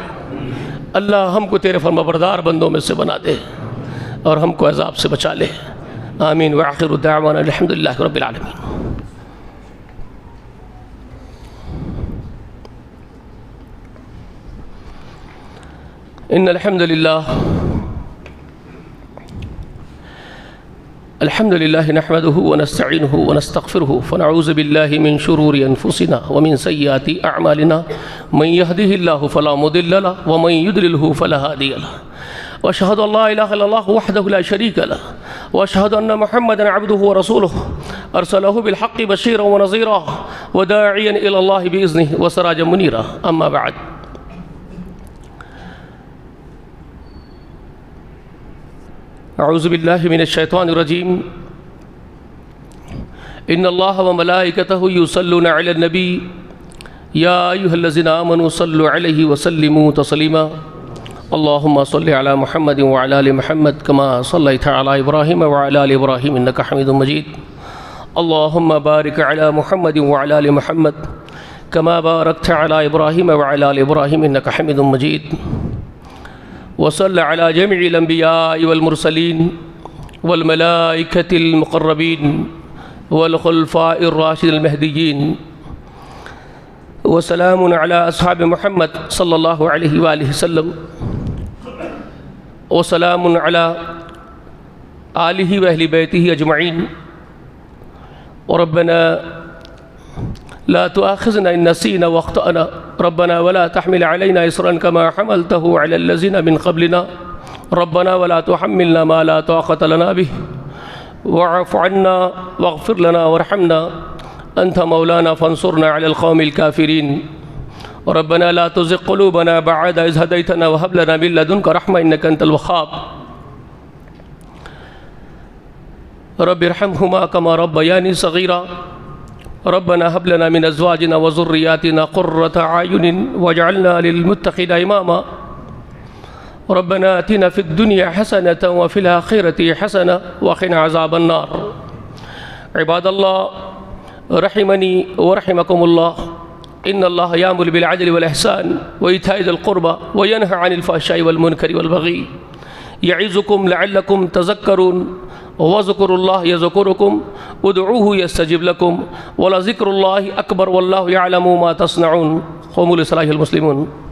اللہ ہم کو تیرے فرمانبردار بندوں میں سے بنا دے، اور ہم کو عذاب سے بچا لے۔ آمین وآخر دعوانا الحمدللہ رب العالمین۔ ان الحمد لله نحمده ونستعينه ونستغفره فنعوذ بالله من شرور انفسنا ومن سيئات اعمالنا، من يهده الله فلا مضل له ومن يضلله فلا هادي له، واشهد ان لا اله الا الله وحده لا شريك له، واشهد ان محمدا عبده ورسوله ارسله بالحق بشيرا ونذيرا وداعيا الى الله باذنه وسراجا منيرا، اما بعد۔ اعوذ باللہ من الشیطان الرجیم، إن الله وملائكته يصلون على النبي يا أيها الذين آمنوا صلوا عليه وسلموا تسليما اللهم صل على محمد وعلى آل محمد كما صليت على إبراهيم وعلى آل إبراهيم إنك حميد مجيد اللهم بارك على محمد وعلى آل محمد كما باركت على إبراهيم وعلى آل إبراهيم إنك حميد مجيد وصل على جميع الأنبياء والمرسلين والملائكة المقربين والخلفاء الراشدين المهديين وسلام على أصحاب محمد صلى الله عليه وآله وسلم وسلام على آله وأهل بيته أجمعين وربنا لا تؤاخذنا إن نسينا واخطأنا ربنا ولا تحمل علينا إصرا كما حملته على الذين من قبلنا ربنا ولا تحملنا ما لا طاقة لنا به واعف عنا واغفر لنا وارحمنا أنت مولانا فانصرنا على القوم الكافرين ربنا لا تزغ قلوبنا بعد إذ هديتنا وهب لنا من لدنك رحمة إنك أنت الوهاب رب ارحمهما كما ربياني صغيرا ربنا هب لنا من أزواجنا وذرياتنا قرة أعين واجعلنا للمتقين إماما ربنا آتنا في الدنيا حسنة وفي الآخرة حسنة وقنا عذاب النار عباد الله رحمني ورحمكم الله إن الله يأمر بالعدل والإحسان وإيتاء ذي القربى وينهى عن الفحشاء والمنكر والبغي يعظكم لعلكم تذكرون واذكروا الله يذكركم ادعوه يستجب لكم ولذكر الله أكبر والله يعلم ما تصنعون قوموا لصلاة المسلمون